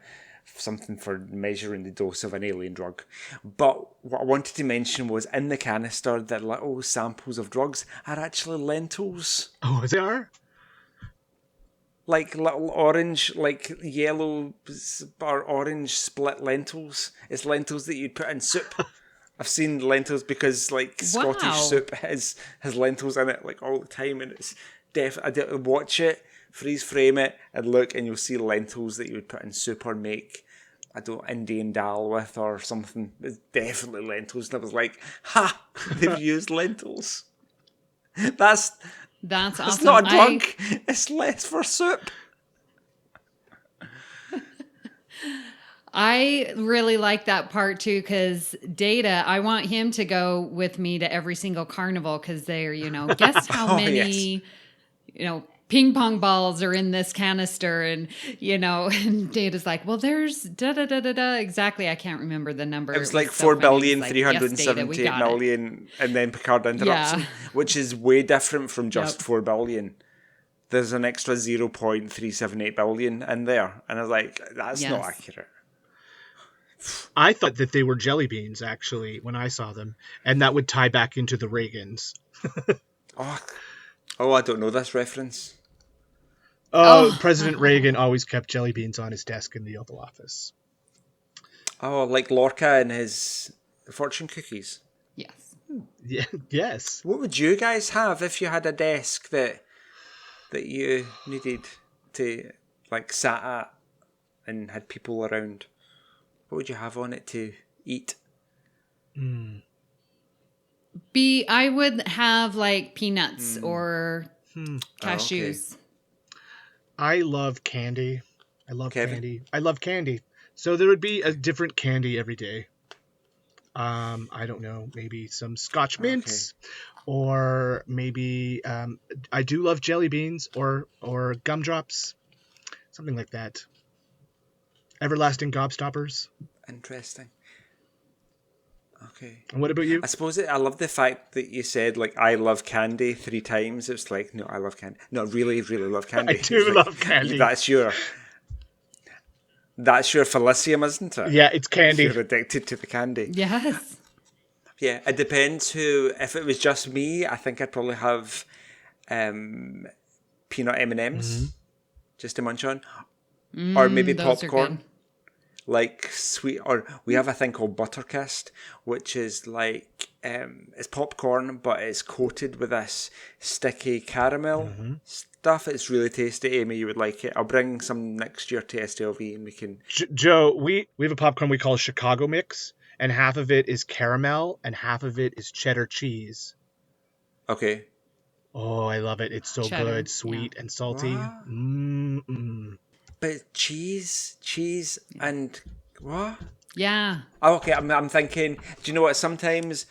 something for measuring the dose of an alien drug. But what I wanted to mention was, in the canister, the little samples of drugs are actually lentils. Oh, they are? Like little orange, like yellow or orange split lentils. It's lentils that you'd put in soup. I've seen lentils because, like, Scottish soup has lentils in it, like, all the time, and it's I watch it, freeze frame it, and look, and you'll see lentils that you would put in soup or make, Indian dal with or something. It's definitely lentils. And I was like, ha! They've used lentils. That's awesome. It's not a drug. It's less for soup. I really like that part too, because Data, I want him to go with me to every single carnival, because they're, guess how many, ping pong balls are in this canister, and and Data's like, well, there's da-da-da-da-da. Exactly, I can't remember the number. It was like 4,378,000,000, and then Picard interrupts him, which is way different from just 4 billion. There's an extra 0.378 billion in there, and I was like, that's not accurate. I thought that they were jelly beans, actually, when I saw them, and that would tie back into the Reagans. Oh, I don't know this reference. President Reagan always kept jelly beans on his desk in the Oval Office. Oh, like Lorca in his fortune cookies. Yes. Yeah, yes. What would you guys have if you had a desk that you needed to like sat at and had people around? What would you have on it to eat? I would have like peanuts or cashews. Okay. I love candy. I love Kevin? candy. I love candy. So there would be a different candy every day. I don't know, maybe some Scotch mints, or maybe I do love jelly beans or gumdrops, something like that. Everlasting gobstoppers. Interesting. Okay. And what about you? I suppose I love the fact that you said, like, I love candy 3 times. It's like, no, I love candy. No, I really, really love candy. I do love candy. That's your Felicium, isn't it? Yeah, it's candy. You're addicted to the candy. Yes. Yeah, it depends who. If it was just me, I think I'd probably have peanut M&Ms just to munch on. Or maybe those are popcorn. good. Like sweet, or we have a thing called Butterkist, which is like it's popcorn, but it's coated with this sticky caramel stuff. It's really tasty. Amy, you would like it. I'll bring some next year to STLV, and we can. Joe, we have a popcorn we call Chicago Mix, and half of it is caramel and half of it is cheddar cheese. Okay. Oh, I love it. It's so Cheddar, good, sweet and salty. Wow. But cheese, and what? Yeah. Oh, okay, I'm thinking. Do you know what? Sometimes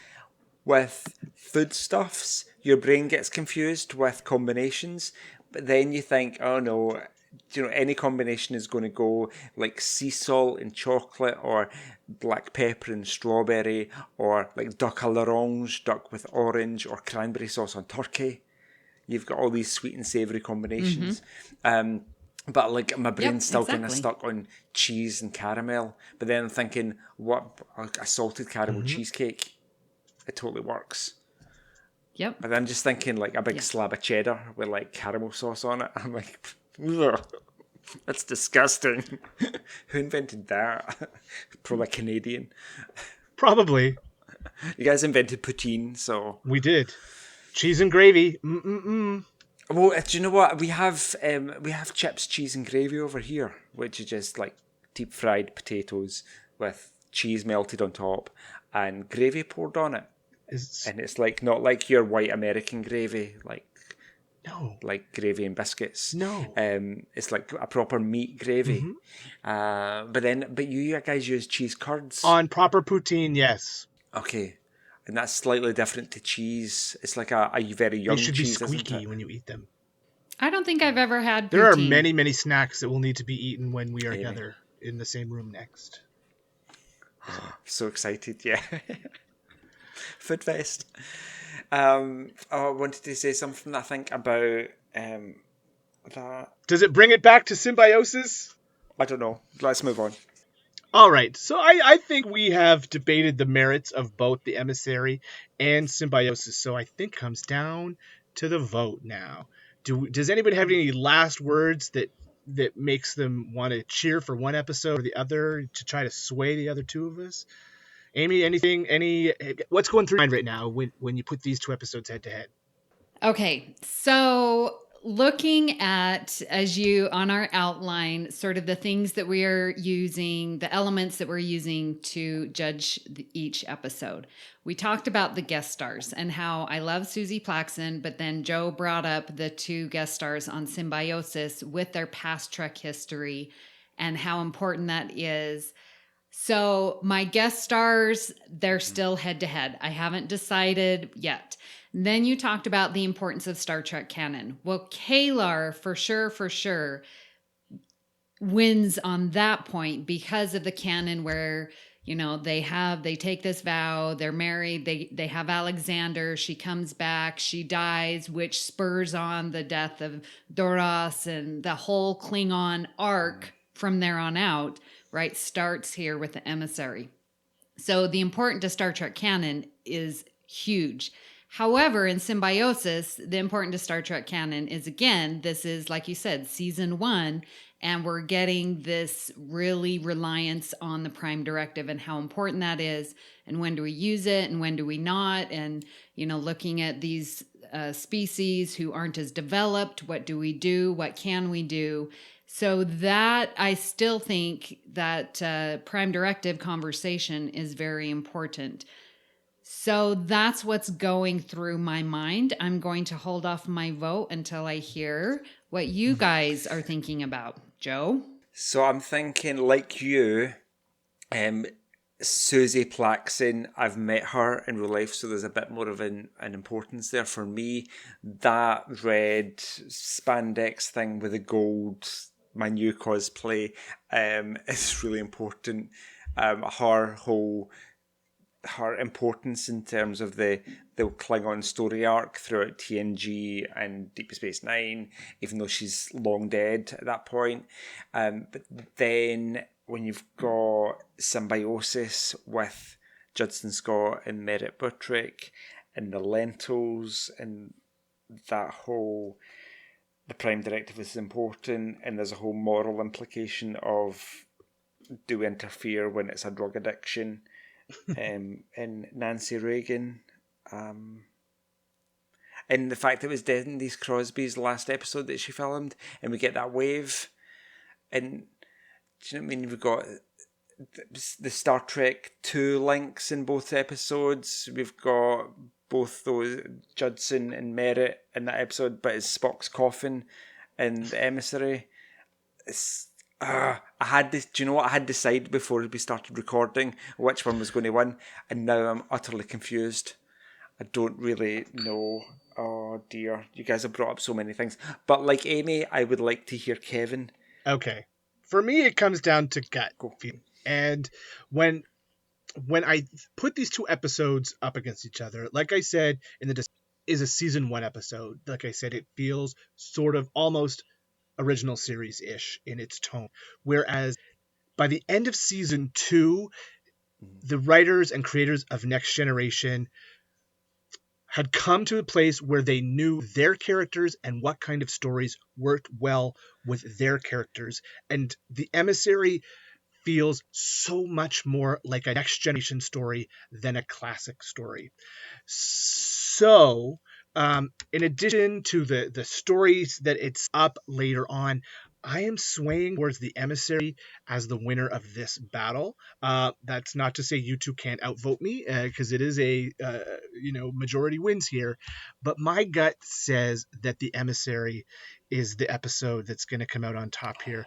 with foodstuffs, your brain gets confused with combinations, but then you think, oh no, any combination is going to go like sea salt and chocolate, or black pepper and strawberry, or like duck à l'orange, duck with orange, or cranberry sauce on turkey. You've got all these sweet and savoury combinations. But like my brain's still kind of stuck on cheese and caramel. But then I'm thinking, what, a salted caramel cheesecake? It totally works. Yep. But I'm just thinking like a big slab of cheddar with like caramel sauce on it. I'm like, ugh, that's disgusting. Who invented that? Probably Canadian. Probably. You guys invented poutine, so We did. Cheese and gravy. Well, do you know what we have? We have chips, cheese, and gravy over here, which is just like deep fried potatoes with cheese melted on top and gravy poured on it. And it's like not like your white American gravy, like gravy and biscuits. No, it's like a proper meat gravy. But you guys use cheese curds on proper poutine. Yes. Okay. And that's slightly different to cheese. It's like a very young cheese. They should be isn't squeaky it? when you eat them. I don't think I've ever had poutine. There are many, many snacks that will need to be eaten when we are together in the same room next. So excited, yeah. Food Fest. I wanted to say something, I think, about that. Does it bring it back to Symbiosis? I don't know. Let's move on. All right, so I think we have debated the merits of both the Emissary and Symbiosis, so I think it comes down to the vote now. Does anybody have any last words that makes them want to cheer for one episode or the other to try to sway the other two of us? Amy, what's going through your mind right now when you put these two episodes head to head? Okay, so looking at, as you on our outline, sort of the things that we are using, the elements that we're using to judge each episode. We talked about the guest stars and how I love Susie Plaxton, but then Joe brought up the 2 guest stars on Symbiosis with their past Trek history and how important that is. So my guest stars, they're still head to head. I haven't decided yet. Then you talked about the importance of Star Trek canon. Well, Kalar for sure wins on that point because of the canon where, they take this vow, they're married, they have Alexander, she comes back, she dies, which spurs on the death of Doros, and the whole Klingon arc from there on out, right, starts here with the Emissary. So the importance of Star Trek canon is huge. However, in Symbiosis, the important to Star Trek canon is, again, this is, like you said, season 1, and we're getting this really reliance on the Prime Directive and how important that is, and when do we use it and when do we not, and, looking at these species who aren't as developed, what do we do, what can we do? So that, I still think that Prime Directive conversation is very important. So that's what's going through my mind. I'm going to hold off my vote until I hear what you guys are thinking about. Joe? So I'm thinking, like you, Susie Plaxon, I've met her in real life, so there's a bit more of an importance there for me. That red spandex thing with the gold, my new cosplay, is really important. Her importance in terms of the Klingon story arc throughout TNG and Deep Space Nine, even though she's long dead at that point. But then when you've got Symbiosis with Judson Scott and Merritt Buttrick and the Lentils and that whole... The Prime Directive is important, and there's a whole moral implication of do we interfere when it's a drug addiction. And Nancy Reagan, and the fact that it was Denise Crosby's last episode that she filmed, and we get that wave, and do you know what I mean? We've got the Star Trek 2 links in both episodes. We've got both those Judson and Merritt in that episode, but it's Spock's coffin and the Emissary. I had this. Do you know what? I had decided before we started recording which one was going to win, and now I'm utterly confused. I don't really know. Oh dear, you guys have brought up so many things. But like Amy, I would like to hear Kevin. Okay, for me, it comes down to gut feeling, and when I put these two episodes up against each other, like I said is a season 1 episode. Like I said, it feels sort of almost original series-ish in its tone. Whereas by the end of season 2, the writers and creators of Next Generation had come to a place where they knew their characters and what kind of stories worked well with their characters. And the Emissary feels so much more like a Next Generation story than a classic story. So... in addition to the stories that it's up later on, I am swaying towards the Emissary as the winner of this battle. That's not to say you two can't outvote me, because it is a majority wins here. But my gut says that the Emissary is the episode that's going to come out on top here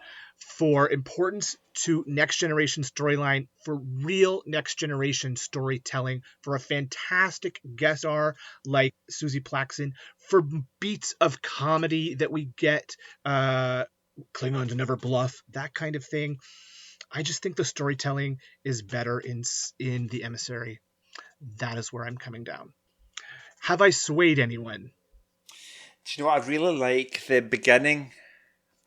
for importance to Next Generation storyline, for real Next Generation storytelling, for a fantastic guest star like Susie Plaxon, for beats of comedy that we get, Klingons never bluff, that kind of thing. I just think the storytelling is better in the Emissary. That is where I'm coming down. Have I swayed anyone? Do you know what? I really like the beginning.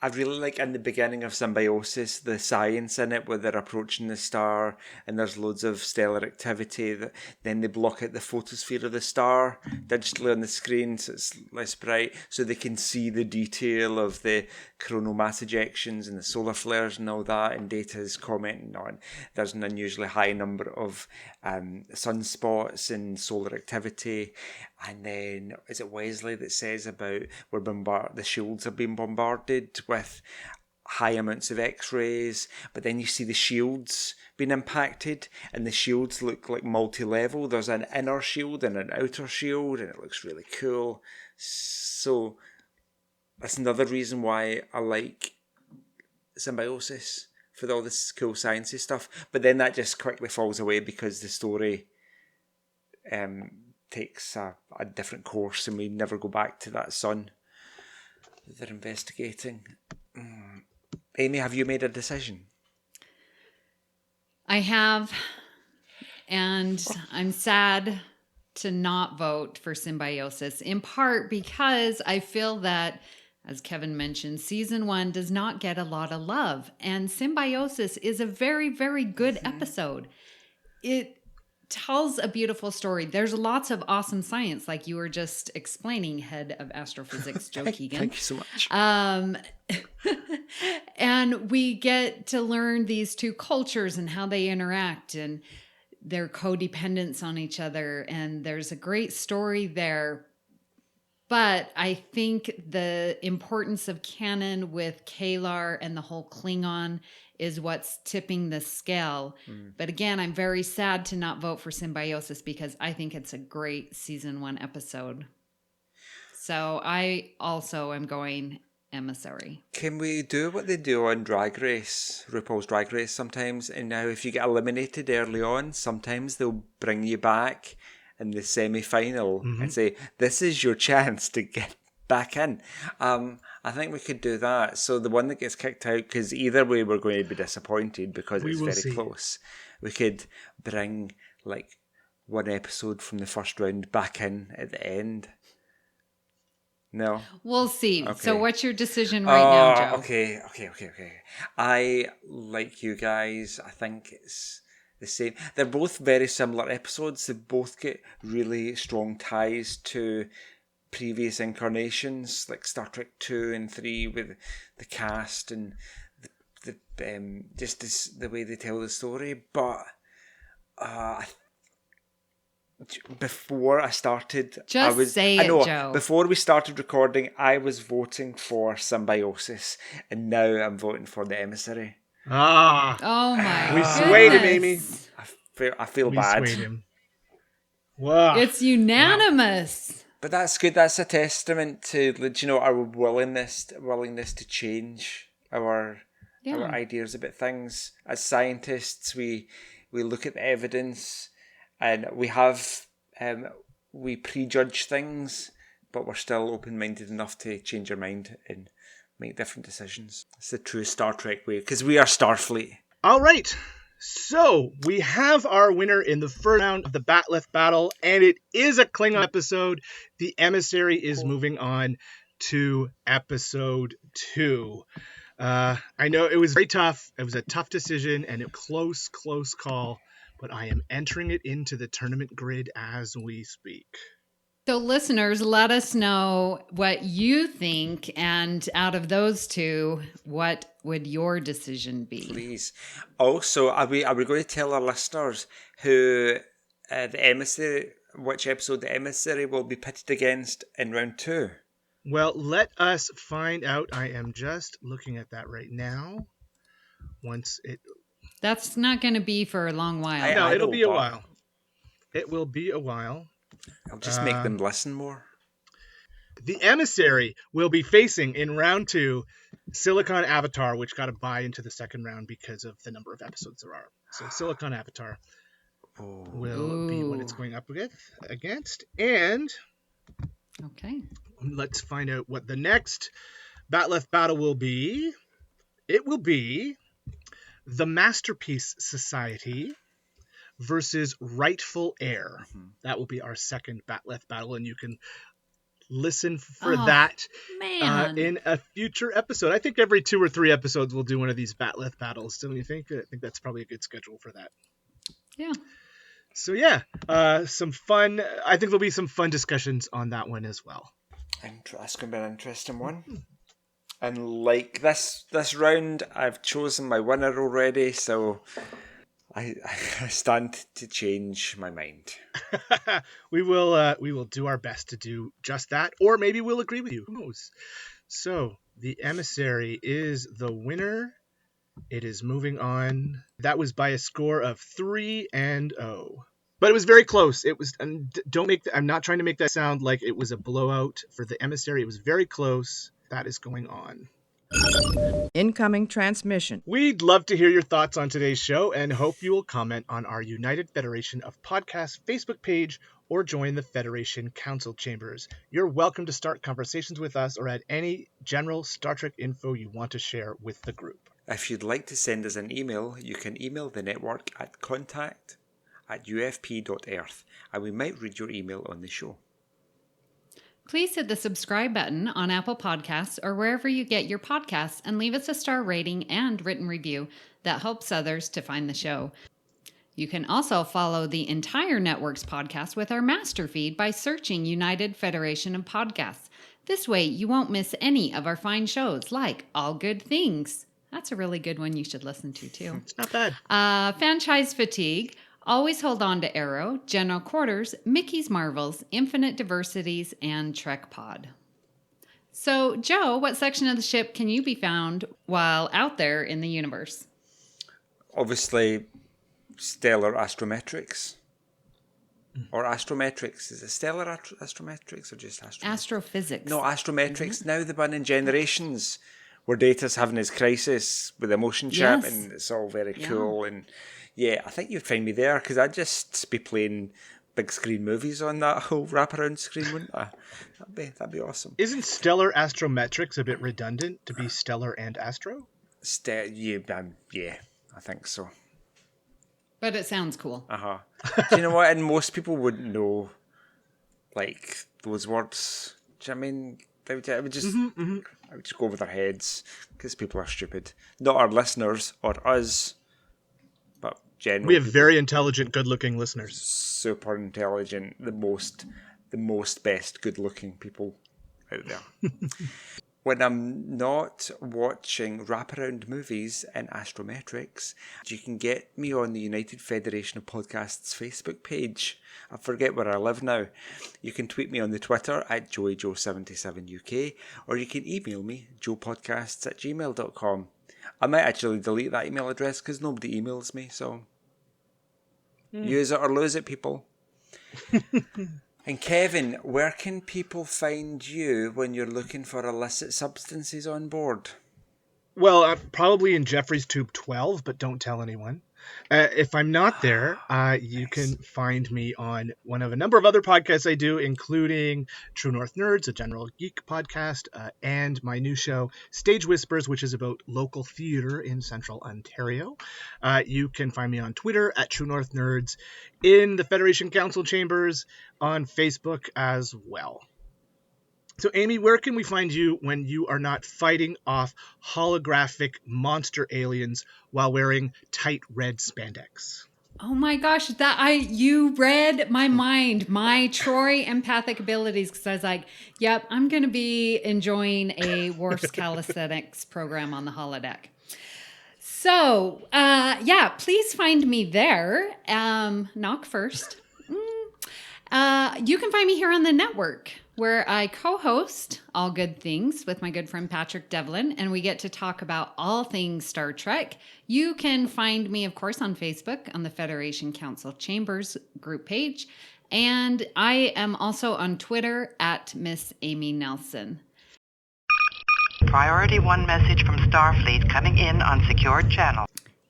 I really like in the beginning of Symbiosis, the science in it, where they're approaching the star and there's loads of stellar activity. Then they block out the photosphere of the star digitally on the screen so it's less bright, so they can see the detail of the coronal mass ejections and the solar flares and all that. And Data is commenting on there's an unusually high number of sunspots and solar activity. And then is it Wesley that says about the shields have been bombarded with high amounts of X-rays, but then you see the shields being impacted, and the shields look like multi-level. There's an inner shield and an outer shield, and it looks really cool. So that's another reason why I like Symbiosis, for all this cool sciencey stuff. But then that just quickly falls away because the story takes a different course, and we never go back to that sun that they're investigating. Amy, have you made a decision? I have, and I'm sad to not vote for Symbiosis, in part because I feel that, as Kevin mentioned, season 1 does not get a lot of love, and Symbiosis is a very, very good episode. It tells a beautiful story. There's lots of awesome science, like you were just explaining, head of astrophysics, Joe Keegan. Thank you so much. And we get to learn these two cultures and how they interact and their codependence on each other. And there's a great story there. But I think the importance of canon with Kalar and the whole Klingon is what's tipping the scale. But again, I'm very sad to not vote for Symbiosis because I think it's a great season 1 episode. So I also am going Emissary. Can we do what they do on Drag Race, RuPaul's Drag Race sometimes? And now if you get eliminated early on, sometimes they'll bring you back in the semi-final and say, this is your chance to get back in. I think we could do that. So the one that gets kicked out, because either way we're going to be disappointed because it's very close. We could bring like one episode from the first round back in at the end. No? We'll see. Okay. So what's your decision right now, Joe? Okay. I like you guys. I think it's the same. They're both very similar episodes. They both get really strong ties to previous incarnations, like Star Trek 2 and 3 with the cast and the the way they tell the story. But before I started, Joe. Before we started recording, I was voting for Symbiosis, and now I'm voting for the Emissary. Oh my! We swayed him, Amy. I feel bad. We swayed him. Wow! It's unanimous. But that's good. That's a testament to our willingness to change our ideas about things. As scientists, we look at the evidence, and we prejudge things, but we're still open-minded enough to change our mind and make different decisions. It's the true Star Trek way, because we are Starfleet. All right. So we have our winner in the first round of the Batleth battle, and it is a Klingon episode. The Emissary is moving on to episode 2. I know it was very tough. It was a tough decision and a close call, but I am entering it into the tournament grid as we speak. So listeners, let us know what you think, and out of those two, what would your decision be? Please. Also, are we going to tell our listeners who the Emissary, which episode the Emissary will be pitted against in round 2? Well, let us find out. I am just looking at that right now. That's not going to be for a long while. No, it'll be a while. It will be a while. I'll just make them listen more. The Emissary will be facing in round 2 Silicon Avatar, which got a bye into the second round because of the number of episodes there are. So Silicon Avatar will be what it's going up against. And okay, let's find out what the next Batleth battle will be. It will be the Masterpiece Society versus Rightful Heir. That will be our second Batleth battle, and you can listen for that in a future episode. I think every 2 or 3 episodes we'll do one of these Batleth battles. Don't you think? I think that's probably a good schedule for that. Yeah. So some fun. I think there'll be some fun discussions on that one as well. That's going to be an interesting one. And like this round, I've chosen my winner already, so I stand to change my mind. We will do our best to do just that, or maybe we'll agree with you. Who knows? So the Emissary is the winner. It is moving on. That was by a score of 3-0, but it was very close. It was. I'm not trying to make that sound like it was a blowout for the Emissary. It was very close. That is going on. Incoming transmission. We'd love to hear your thoughts on today's show and hope you will comment on our United Federation of Podcasts Facebook page or join the Federation Council Chambers. You're welcome to start conversations with us or add any general Star Trek info you want to share with the group. If you'd like to send us an email, you can email the network at contact@ufp.earth, and we might read your email on the show. Please hit the subscribe button on Apple Podcasts or wherever you get your podcasts and leave us a star rating and written review that helps others to find the show. You can also follow the entire network's podcast with our master feed by searching United Federation of Podcasts. This way, you won't miss any of our fine shows like All Good Things. That's a really good one you should listen to, too. It's not bad. Franchise Fatigue, Always Hold On to Arrow, General Quarters, Mickey's Marvels, Infinite Diversities, and Trek Pod. So, Joe, what section of the ship can you be found while out there in the universe? Obviously, stellar astrometrics. Or astrometrics. Is it stellar astrometrics or just astrometrics? Astrophysics. No, astrometrics. Now the one in Generations, where Data's having his crisis with the motion chip, Yes. and it's all very cool. And yeah, I think you'd find me there, because I'd just be playing big screen movies on that whole wraparound screen, wouldn't I? That'd be awesome. Isn't stellar astrometrics a bit redundant to be stellar and astro? Yeah, I think so. But it sounds cool. Do you know what? And most people wouldn't know, like, those words. Do you know what I mean? It would just go over their heads, because people are stupid. Not our listeners or us, but generally. We have very intelligent, good-looking listeners. Super intelligent, the most best good-looking people out there. When I'm not watching wraparound movies in astrometrics, you can get me on the United Federation of Podcasts Facebook page. I forget where I live now. You can tweet me on the Twitter at JoeyJoe77UK, or you can email me, joepodcasts@gmail.com. I might actually delete that email address because nobody emails me, so use it or lose it, people. And Kevin, where can people find you when you're looking for illicit substances on board? Well, probably in Jeffrey's Tube 12, but don't tell anyone. If I'm not there, you can find me on one of a number of other podcasts I do, including True North Nerds, a general geek podcast, and my new show, Stage Whispers, which is about local theater in central Ontario. You can find me on Twitter at True North Nerds, in the Federation Council Chambers, on Facebook as well. So, Amy, where can we find you when you are not fighting off holographic monster aliens while wearing tight red spandex? Oh my gosh, you read my mind, my Troy empathic abilities, because I was like, yep, I'm going to be enjoying a Worf's calisthenics program on the holodeck. So, please find me there. Knock first. You can find me here on the network, where I co-host All Good Things with my good friend Patrick Devlin, and we get to talk about all things Star Trek. You can find me, of course, on Facebook on the Federation Council Chambers group page, and I am also on Twitter at Miss Amy Nelson. Priority 1 message from Starfleet coming in on secured channel.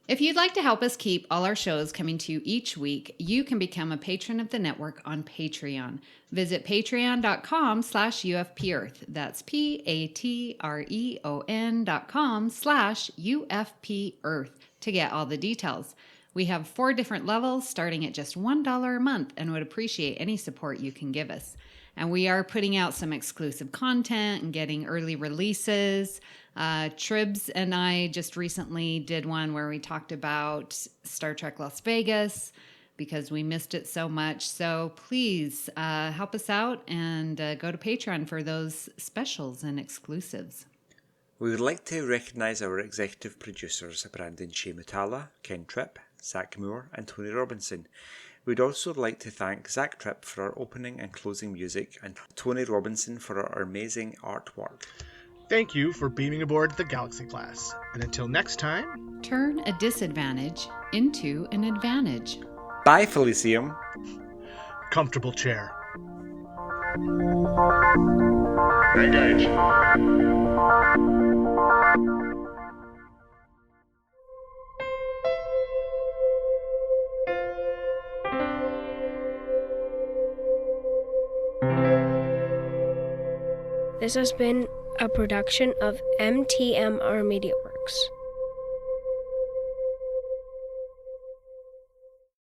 If you'd like to help us keep all our shows coming to you each week, you can become a patron of the network on Patreon. Visit patreon.com/UFPearth. That's patreon.com/UFPearth to get all the details. We have 4 different levels starting at just $1 a month and would appreciate any support you can give us. And we are putting out some exclusive content and getting early releases. Tribs and I just recently did one where we talked about Star Trek Las Vegas because we missed it so much. So please help us out and go to Patreon for those specials and exclusives. We would like to recognise our executive producers, Brandon Shea-Mutala, Ken Tripp, Zach Moore and Tony Robinson. We'd also like to thank Zach Tripp for our opening and closing music and Tony Robinson for our amazing artwork. Thank you for beaming aboard the Galaxy class. And until next time, turn a disadvantage into an advantage. Bye, Felicium. Comfortable chair. Engage. This has been a production of MTMR Media Works.